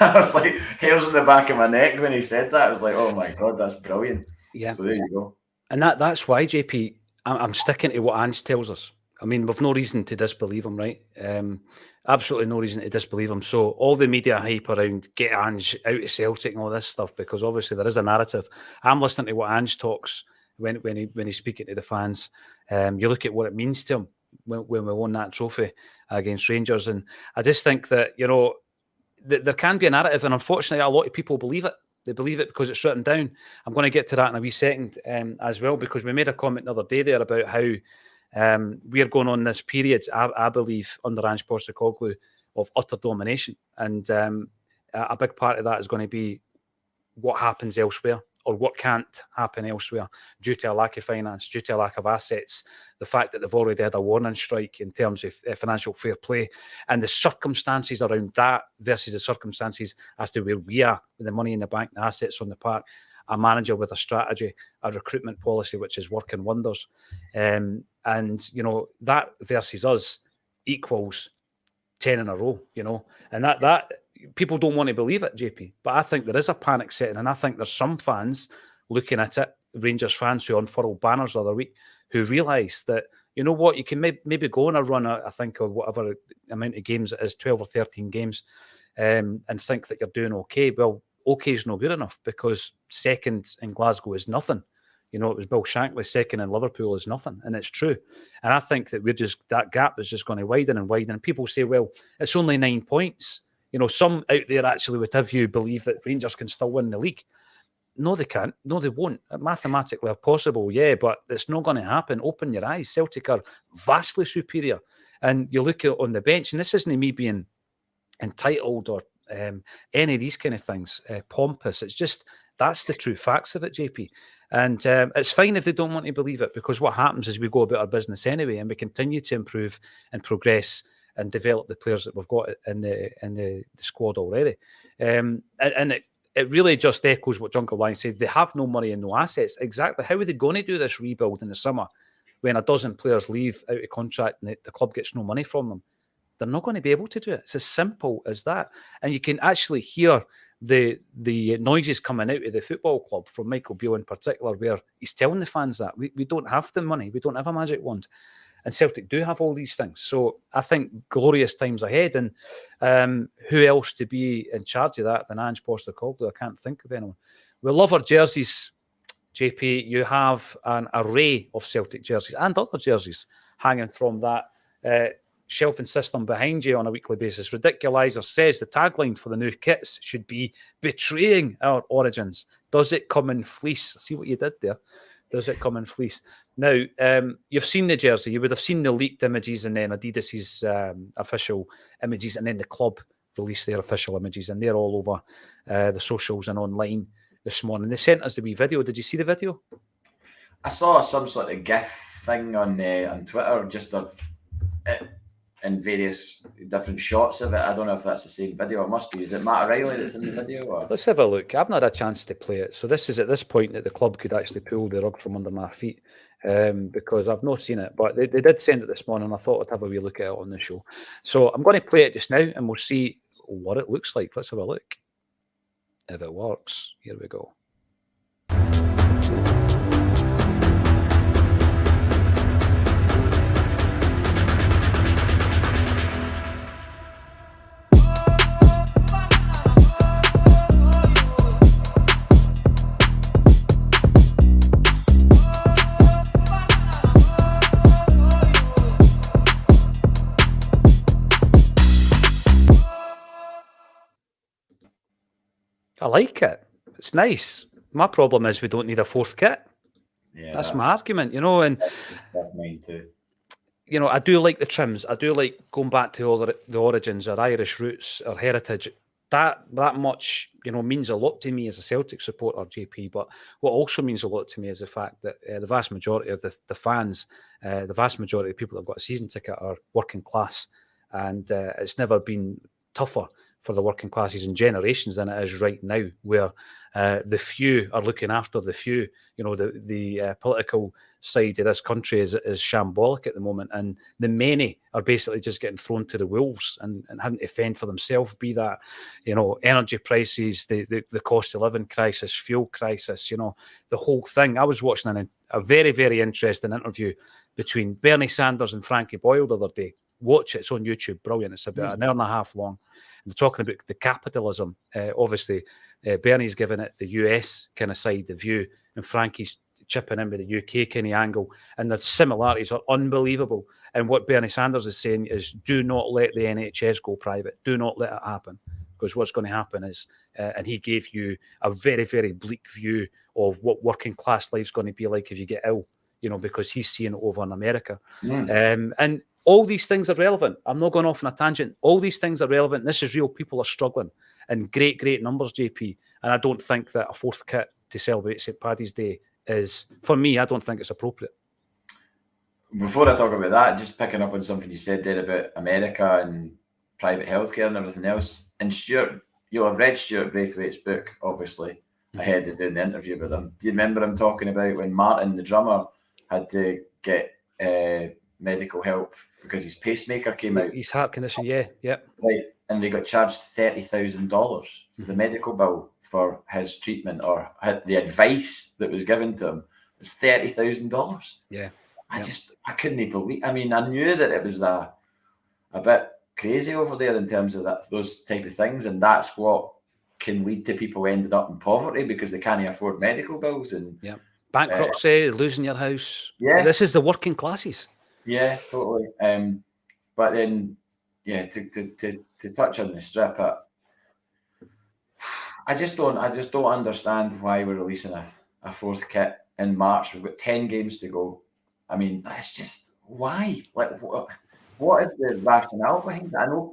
I was like, hairs in the back of my neck when he said that. I was like, oh my God, that's brilliant. Yeah. So there you go. And that's why, JP, I'm sticking to what Ange tells us. I mean, we've no reason to disbelieve him, right? Absolutely no reason to disbelieve him. So all the media hype around get Ange out of Celtic and all this stuff, because obviously there is a narrative. I'm listening to what Ange talks when he's speaking to the fans. You look at what it means to him when we won that trophy against Rangers. And I just think that, you know, there can be a narrative, and unfortunately a lot of people believe it. They believe it because it's written down. I'm going to get to that in a wee second as well, because we made a comment the other day there about how we're going on this period, I believe, under Ange Postecoglou of utter domination. And a big part of that is going to be what happens elsewhere, or what can't happen elsewhere due to a lack of finance, due to a lack of assets, the fact that they've already had a warning strike in terms of financial fair play, and the circumstances around that versus the circumstances as to where we are with the money in the bank, the assets on the park, a manager with a strategy, a recruitment policy which is working wonders. And, you know, that versus us equals 10 in a row, you know, and that people don't want to believe it, JP, but I think there is a panic setting, and I think there's some fans looking at it, Rangers fans who unfurled banners the other week, who realise that, you know what, you can maybe go on a run, I think, of whatever amount of games it is, 12 or 13 games, and think that you're doing okay. Well, okay is no good enough, because second in Glasgow is nothing. You know, it was Bill Shankly, second in Liverpool is nothing, and it's true. And I think that that gap is just going to widen and widen. And people say, well, it's only 9 points. You know, some out there actually would have you believe that Rangers can still win the league. No, they can't. No, they won't. Mathematically possible, yeah, but it's not going to happen. Open your eyes. Celtic are vastly superior. And you look at on the bench, and this isn't me being entitled or any of these kind of things, pompous. It's just, that's the true facts of it, JP. And it's fine if they don't want to believe it, because what happens is we go about our business anyway, and we continue to improve and progress and develop the players that we've got in the squad already. And it really just echoes what Jungle Lion said. They have no money and no assets. Exactly. How are they going to do this rebuild in the summer when a dozen players leave out of contract and the club gets no money from them? They're not going to be able to do it. It's as simple as that. And you can actually hear the noises coming out of the football club from Michael Beale in particular, where he's telling the fans that we don't have the money, we don't have a magic wand. And Celtic do have all these things. So I think glorious times ahead. And who else to be in charge of that than Ange Postecoglou? I can't think of anyone. We love our jerseys, JP. You have an array of Celtic jerseys and other jerseys hanging from that shelving system behind you on a weekly basis. Ridiculizer says the tagline for the new kits should be betraying our origins. Does it come in fleece? See what you did there. Does it come in fleece? Now, you've seen the jersey. You would have seen the leaked images, and then Adidas's official images, and then the club released their official images, and they're all over the socials and online this morning. They sent us the wee video. Did you see the video? I saw some sort of GIF thing on Twitter, just of it in various different shots of it. I don't know if that's the same video. It must be. Is it Matt O'Reilly that's in the video? Or? Let's have a look. I've not had a chance to play it. So this is at this point that the club could actually pull the rug from under my feet, because I've not seen it. But they did send it this morning. I thought I'd have a wee look at it on the show. So I'm going to play it just now, and we'll see what it looks like. Let's have a look. If it works, here we go. I like it. It's nice. My problem is we don't need a fourth kit. Yeah, that's my argument, you know. And that's mine too. You know, I do like the trims. I do like going back to all the origins, our Irish roots, our heritage. That much, you know, means a lot to me as a Celtic supporter, JP. But what also means a lot to me is the fact that the vast majority of the fans, the vast majority of people that have got a season ticket are working class, and it's never been tougher for the working classes in generations than it is right now, where the few are looking after the few. You know, the political side of this country is shambolic at the moment, and the many are basically just getting thrown to the wolves and having to fend for themselves, be that, you know, energy prices, the cost of living crisis, fuel crisis, you know, the whole thing. I was watching a very, very interesting interview between Bernie Sanders and Frankie Boyle the other day. Watch it, it's on YouTube, brilliant. It's about an hour and a half long. And they're talking about the capitalism. Obviously, Bernie's giving it the US kind of side, the view, and Frankie's chipping in with the UK kind of angle. And the similarities are unbelievable. And what Bernie Sanders is saying is, do not let the NHS go private. Do not let it happen. Because what's going to happen is, and he gave you a very, very bleak view of what working class life's going to be like if you get ill, you know, because he's seeing it over in America. And all these things are relevant. I'm not going off on a tangent. All these things are relevant. This is real. People are struggling in great, great numbers, JP. And I don't think that a fourth kit to celebrate St Paddy's Day is, for me, I don't think it's appropriate. Before I talk about that, just picking up on something you said there about America and private healthcare and everything else. And Stuart, you'll have read Stuart Braithwaite's book, obviously, ahead of doing the interview with him. Do you remember him talking about when Martin, the drummer, had to get medical help because his pacemaker came out? His heart condition, yeah. Right, and they got charged $30,000 for the medical bill for his treatment, or the advice that was given to him was $30,000. Yeah. I couldn't believe. I mean, I knew that it was a bit crazy over there in terms of those type of things, and that's what can lead to people ending up in poverty because they can't afford medical bills and bankruptcy, losing your house. Yeah, this is the working classes. Yeah, totally. But then, to touch on the strip, I just don't understand why we're releasing a fourth kit in March. We've got 10 games to go. I mean, it's just why? Like, what is the rationale behind it?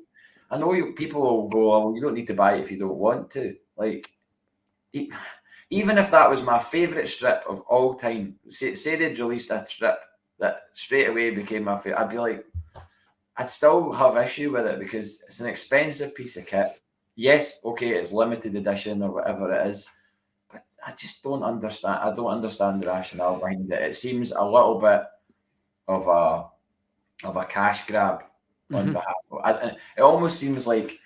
I know people will go, oh, well, you don't need to buy it if you don't want to. Like, even if that was my favourite strip of all time, say they'd released a strip that straight away became my favourite, I'd be like, I'd still have issue with it because it's an expensive piece of kit. Yes, okay, it's limited edition or whatever it is, but I just don't understand. I don't understand the rationale behind it. It seems a little bit of a cash grab on behalf of. It almost seems like,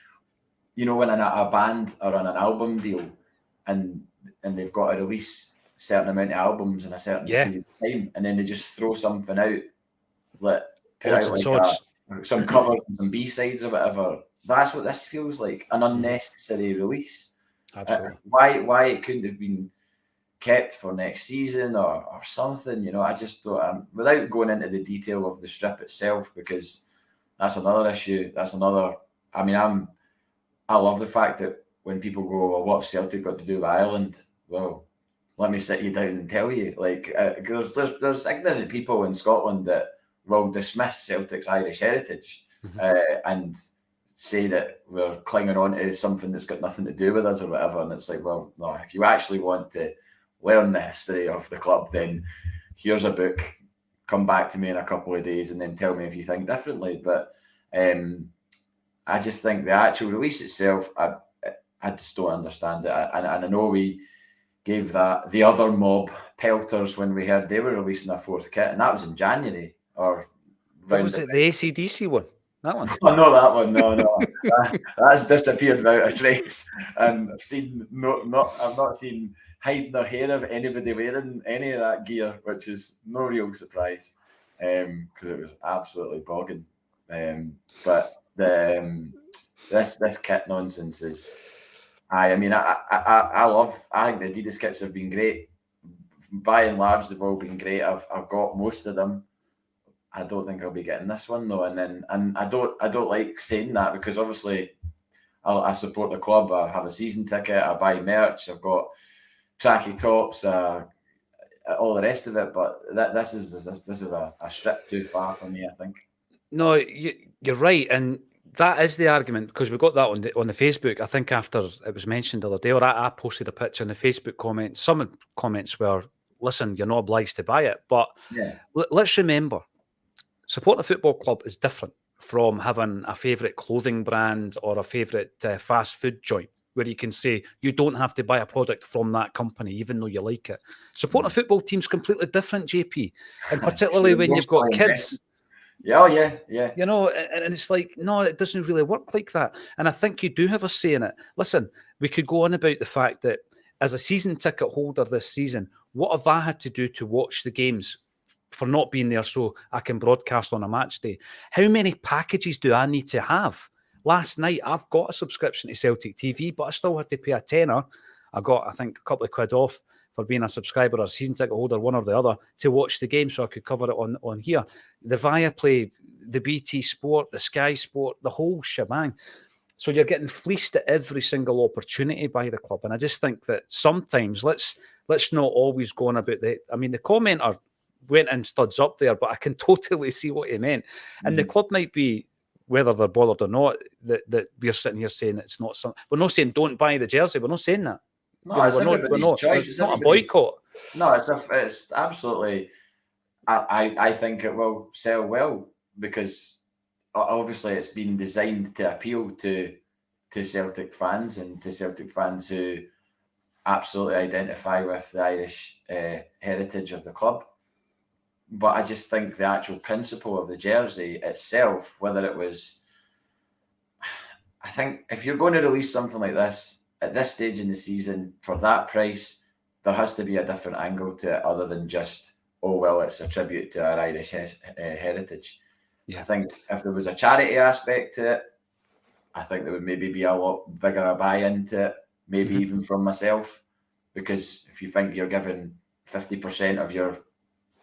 you know, when a band are on an album deal and they've got to release a certain amount of albums in a certain period of time, and then they just throw something out that put out like some covers and some B-sides or whatever. That's what this feels like, an unnecessary release. Absolutely. Why it couldn't have been kept for next season or something, you know. I just don't, without going into the detail of the strip itself, because that's another issue. That's another, I mean, I love the fact that when people go, well, what have Celtic got to do with Ireland? Well, let me sit you down and tell you. Like, there's ignorant people in Scotland that will dismiss Celtic's Irish heritage and say that we're clinging on to something that's got nothing to do with us or whatever. And it's like, well, no, if you actually want to learn the history of the club, then here's a book. Come back to me in a couple of days and then tell me if you think differently. But I just think the actual release itself, I just don't understand it. And I know we gave the other mob pelters when we heard they were releasing a fourth kit, and that was in January. Or what was it, the AC/DC one? That one? Oh, no, that one. No. That's disappeared without a trace. And I've not seen hide nor hair of anybody wearing any of that gear, which is no real surprise, because it was absolutely bogging. But this kit nonsense is. I think the Adidas kits have been great. By and large, they've all been great. I've got most of them. I don't think I'll be getting this one though, and I don't like saying that because obviously I support the club. I have a season ticket. I buy merch. I've got tracky tops, all the rest of it. But this is a strip too far for me, I think. No, you're right, and that is the argument because we got that on the Facebook. I think after it was mentioned the other day, or I posted a picture in the Facebook comments. Some of the comments were, "Listen, you're not obliged to buy it," but let's remember. Supporting a football club is different from having a favourite clothing brand or a favourite fast food joint where you can say you don't have to buy a product from that company even though you like it. Supporting a football team is completely different, JP, and particularly when you've got kids. Yeah. You know, and it's like, no, it doesn't really work like that. And I think you do have a say in it. Listen, we could go on about the fact that as a season ticket holder this season, what have I had to do to watch the games for not being there so I can broadcast on a match day? How many packages do I need to have? Last night, I've got a subscription to Celtic TV, but I still had to pay a tenner. I got, I think, a couple of quid off for being a subscriber or a season ticket holder, one or the other, to watch the game so I could cover it on here. The Viaplay, the BT Sport, the Sky Sport, the whole shebang. So you're getting fleeced at every single opportunity by the club. And I just think that sometimes let's not always go on about the commenter went in studs up there, but I can totally see what he meant. And the club might be, whether they're bothered or not, that we're sitting here saying it's not something. We're not saying don't buy the jersey. We're not saying that. No, it's everybody's choice. It's not a boycott. No, it's absolutely. I think it will sell well because obviously it's been designed to appeal to Celtic fans and to Celtic fans who absolutely identify with the Irish heritage of the club. But I just think the actual principle of the jersey itself, whether it was, I think if you're going to release something like this at this stage in the season for that price, there has to be a different angle to it other than just oh, well, it's a tribute to our Irish heritage. Yeah. I think if there was a charity aspect to it, I think there would maybe be a lot bigger a buy-in to it, maybe even from myself, because if you think you're giving 50% of your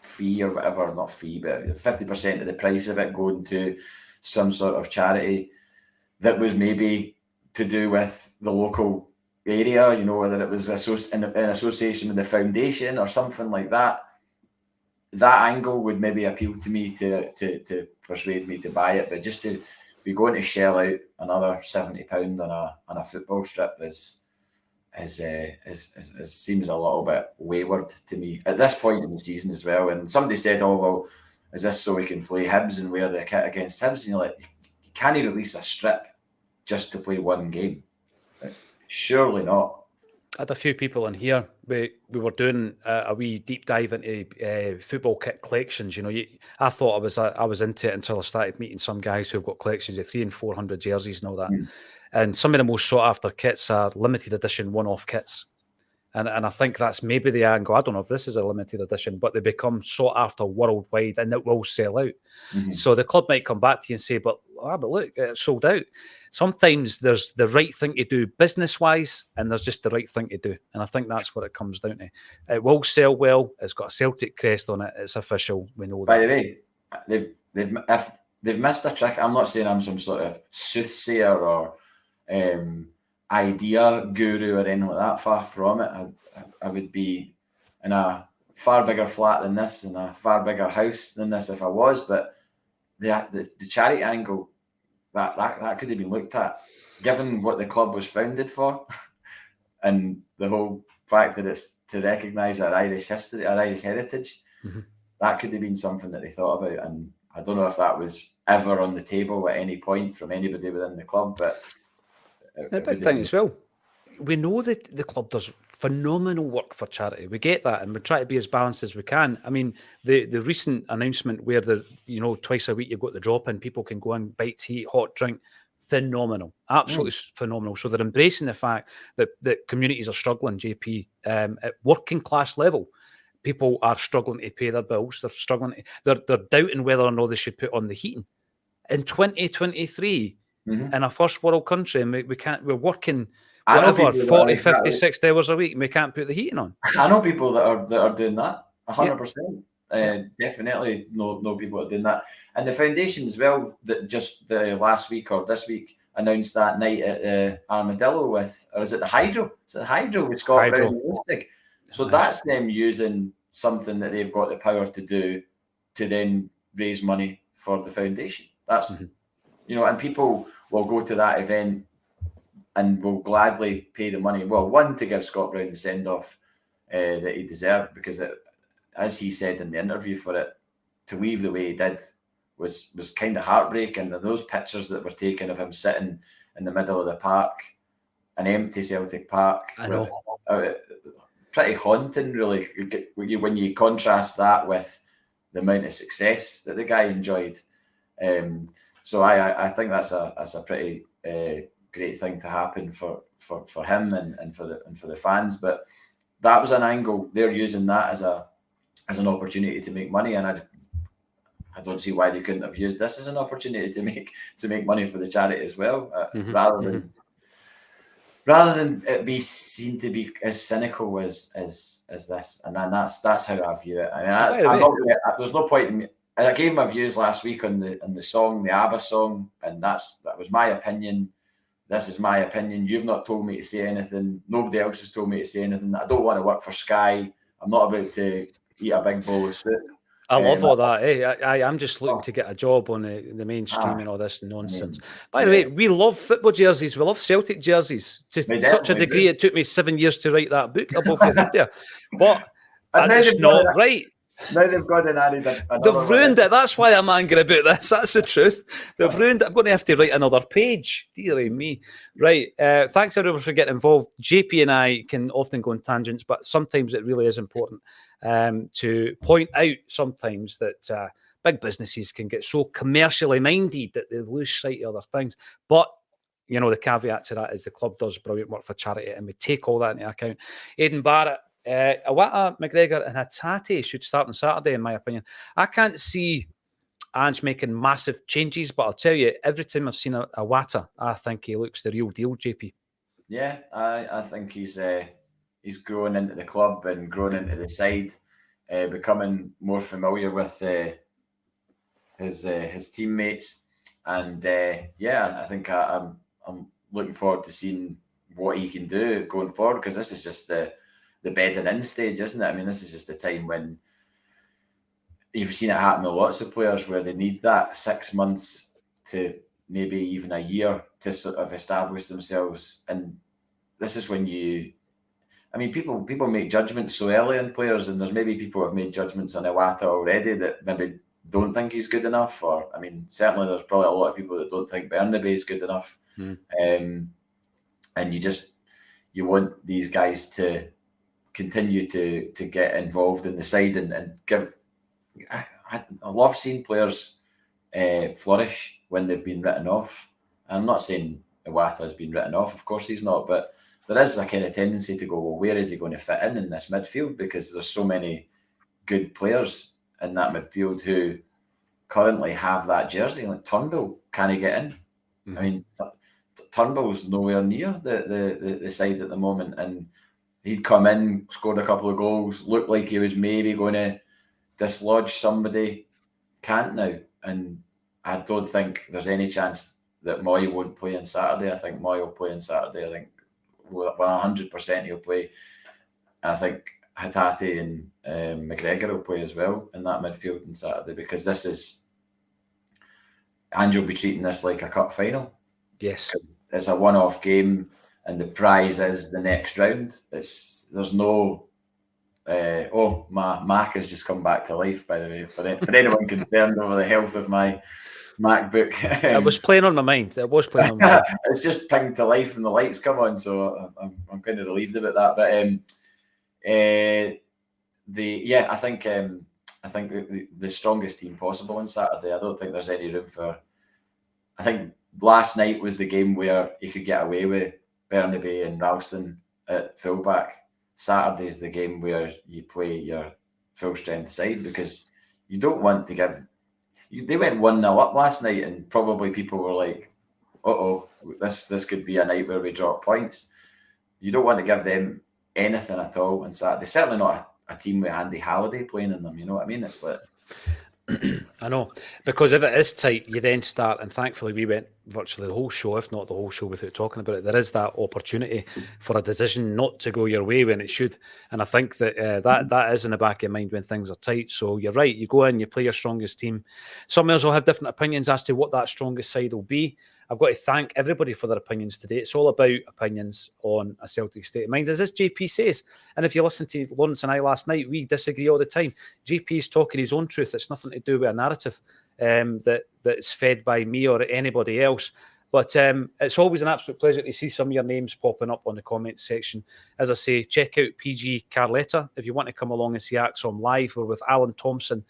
fee or whatever, not fee, but 50% of the price of it going to some sort of charity that was maybe to do with the local area, you know, whether it was in association with the foundation or something like that, that angle would maybe appeal to me to persuade me to buy it. But just to be going to shell out another £70 on a football strip is seems a little bit wayward to me at this point in the season as well. And somebody said, "Oh, well, is this so we can play Hibs and wear the kit against Hibs?" And you're like, you can't release a strip just to play one game. Like, surely not. I had a few people in here. We were doing a wee deep dive into football kit collections. You know, I thought I was into it until I started meeting some guys who've got collections of 300 and 400 jerseys and all that. And some of the most sought after kits are limited edition one-off kits. And I think that's maybe the angle. I don't know if this is a limited edition, but they become sought after worldwide and it will sell out. So the club might come back to you and say, but look, it's sold out. Sometimes there's the right thing to do business-wise and there's just the right thing to do. And I think that's what it comes down to. It will sell well. It's got a Celtic crest on it. It's official. We know that. By the way, if they've missed a trick. I'm not saying I'm some sort of soothsayer or idea guru or anything like that. Far from it. I would be in a far bigger flat than this, in a far bigger house than this if I was. But the charity angle, that could have been looked at, given what the club was founded for, and the whole fact that it's to recognise our Irish history, our Irish heritage. That could have been something that they thought about, and I don't know if that was ever on the table at any point from anybody within the club. But the big thing as well, we know that the club does phenomenal work for charity. We get that, and we try to be as balanced as we can. I mean, the recent announcement where twice a week you've got the drop in, people can go and bite to eat, hot drink, phenomenal, absolutely phenomenal. So they're embracing the fact that communities are struggling, JP, at working class level. People are struggling to pay their bills. They're struggling. They're doubting whether or not they should put on the heating. In 2023, in a first world country, and we're working whatever 40, 50, 60 hours a week, and we can't put the heating on. I know people that are doing that 100%. Definitely know people that are doing that. And the foundation as well, that just the last week or this week announced that night at Armadillo or is it the Hydro? Is it the Hydro with Scott Brown and Lustig? So that's them using something that they've got the power to do to then raise money for the foundation. That's and people will go to that event and will gladly pay the money. Well, one, to give Scott Brown the send off that he deserved, because as he said in the interview for it, to leave the way he did was kind of heartbreaking. And those pictures that were taken of him sitting in the middle of the park, an empty Celtic park, I know. Pretty haunting, really, when you contrast that with the amount of success that the guy enjoyed. So I think that's a pretty great thing to happen for him and for the fans. But that was an angle. They're using that as an opportunity to make money, and I don't see why they couldn't have used this as an opportunity to make money for the charity as well, rather than it be seen to be as cynical as this. And then that's how I view it. I mean, there's no point in me. I gave my views last week on the song, the ABBA song, and that was my opinion. This is my opinion. You've not told me to say anything. Nobody else has told me to say anything. I don't want to work for Sky. I'm not about to eat a big bowl of soup. I love all that. Hey, I'm just looking to get a job on the mainstream and all this nonsense. By the way, we love football jerseys. We love Celtic jerseys to such a degree. It took me 7 years to write that book above the head there. But that's not right. Now they've got an added. They've ruined it. That's why I'm angry about this. That's the truth. They've ruined it. I'm going to have to write another page. Dearie me. Right. Thanks everyone for getting involved. JP and I can often go on tangents, but sometimes it really is important to point out sometimes that big businesses can get so commercially minded that they lose sight of other things. But the caveat to that is the club does brilliant work for charity, and we take all that into account. Aidan Barrett, Iwata, McGregor and Hatate should start on Saturday, in my opinion. I can't see Ange making massive changes, but I'll tell you, every time I've seen Iwata, I think he looks the real deal, JP. Yeah, I think he's grown into the club and grown into the side, becoming more familiar with his teammates, and I think I'm looking forward to seeing what he can do going forward, because this is just the bedding in stage, isn't it? I mean, this is just a time when you've seen it happen with lots of players where they need that 6 months to maybe even a year to sort of establish themselves. And this is when people make judgments so early on players, and there's maybe people who have made judgments on Iwata already that maybe don't think he's good enough. Or, I mean, certainly there's probably a lot of people that don't think Bernabe is good enough. And you want these guys to continue to get involved in the side and give. I love seeing players flourish when they've been written off. I'm not saying Iwata has been written off, of course he's not, but there is a kind of tendency to go, well, where is he going to fit in this midfield? Because there's so many good players in that midfield who currently have that jersey. Like Turnbull, can he get in? I mean, Turnbull's nowhere near the side at the moment, and he'd come in, scored a couple of goals, looked like he was maybe going to dislodge somebody, can't now. And I don't think there's any chance that Moy won't play on Saturday. I think Moy will play on Saturday. I think 100% he'll play. And I think Hatate and McGregor will play as well in that midfield on Saturday, because this is, Ange will be treating this like a cup final. Yes. It's a one-off game, and the prize is the next round. There's no my Mac has just come back to life, by the way, for anyone concerned over the health of my MacBook. It was playing on my mind. It was playing on my mind. It's just pinged to life and the lights come on, so I'm kind of relieved about that. But I think the strongest team possible on Saturday. I don't think there's any room for. I think last night was the game where you could get away with Bernabe and Ralston at fullback. Saturday is the game where you play your full strength side, because you don't want to give. They went 1-0 up last night, and probably people were like, this could be a night where we drop points. You don't want to give them anything at all on Saturday. Certainly not a team with Andy Halliday playing in them. You know what I mean? It's like. I know, because if it is tight, you then start, and thankfully we went virtually the whole show, if not the whole show, without talking about it. There is that opportunity for a decision not to go your way when it should, and I think that that is in the back of your mind when things are tight. So you're right, you go in, you play your strongest team. Some of us will have different opinions as to what that strongest side will be. I've got to thank everybody for their opinions today. It's all about opinions on a Celtic State of Mind, as this JP says. And if you listen to Lawrence and I last night, we disagree all the time. JP's talking his own truth. It's nothing to do with a narrative that's fed by me or anybody else. But it's always an absolute pleasure to see some of your names popping up on the comments section. As I say, check out PG Carletta if you want to come along and see Axom live. We're with Alan Thompson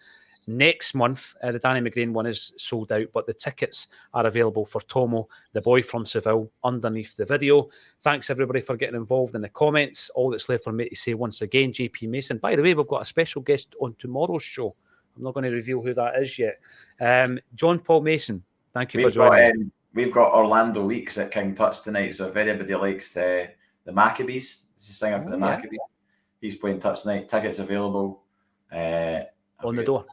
next month. The Danny McGrain one is sold out, but the tickets are available for Tomo, the boy from Seville, underneath the video. Thanks everybody for getting involved in the comments. All that's left for me to say once again, JP Mason. By the way, we've got a special guest on tomorrow's show. I'm not going to reveal who that is yet. John Paul Mason, thank you for joining. We've got Orlando Weeks at King Tut's tonight, so if anybody likes the Maccabees, it's a singer for the Maccabees. He's playing Tut's tonight. Tickets available on the door.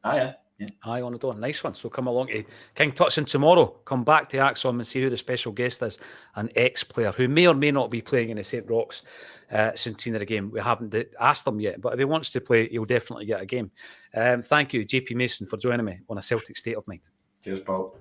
Yeah. Aye, on the door. Nice one. So come along to King Tutson tomorrow. Come back to Axom and see who the special guest is. An ex-player who may or may not be playing in the St Roch's centenary game. We haven't asked him yet, but if he wants to play, he'll definitely get a game. Thank you, JP Mason, for joining me on A Celtic State of Mind. Cheers, Paul.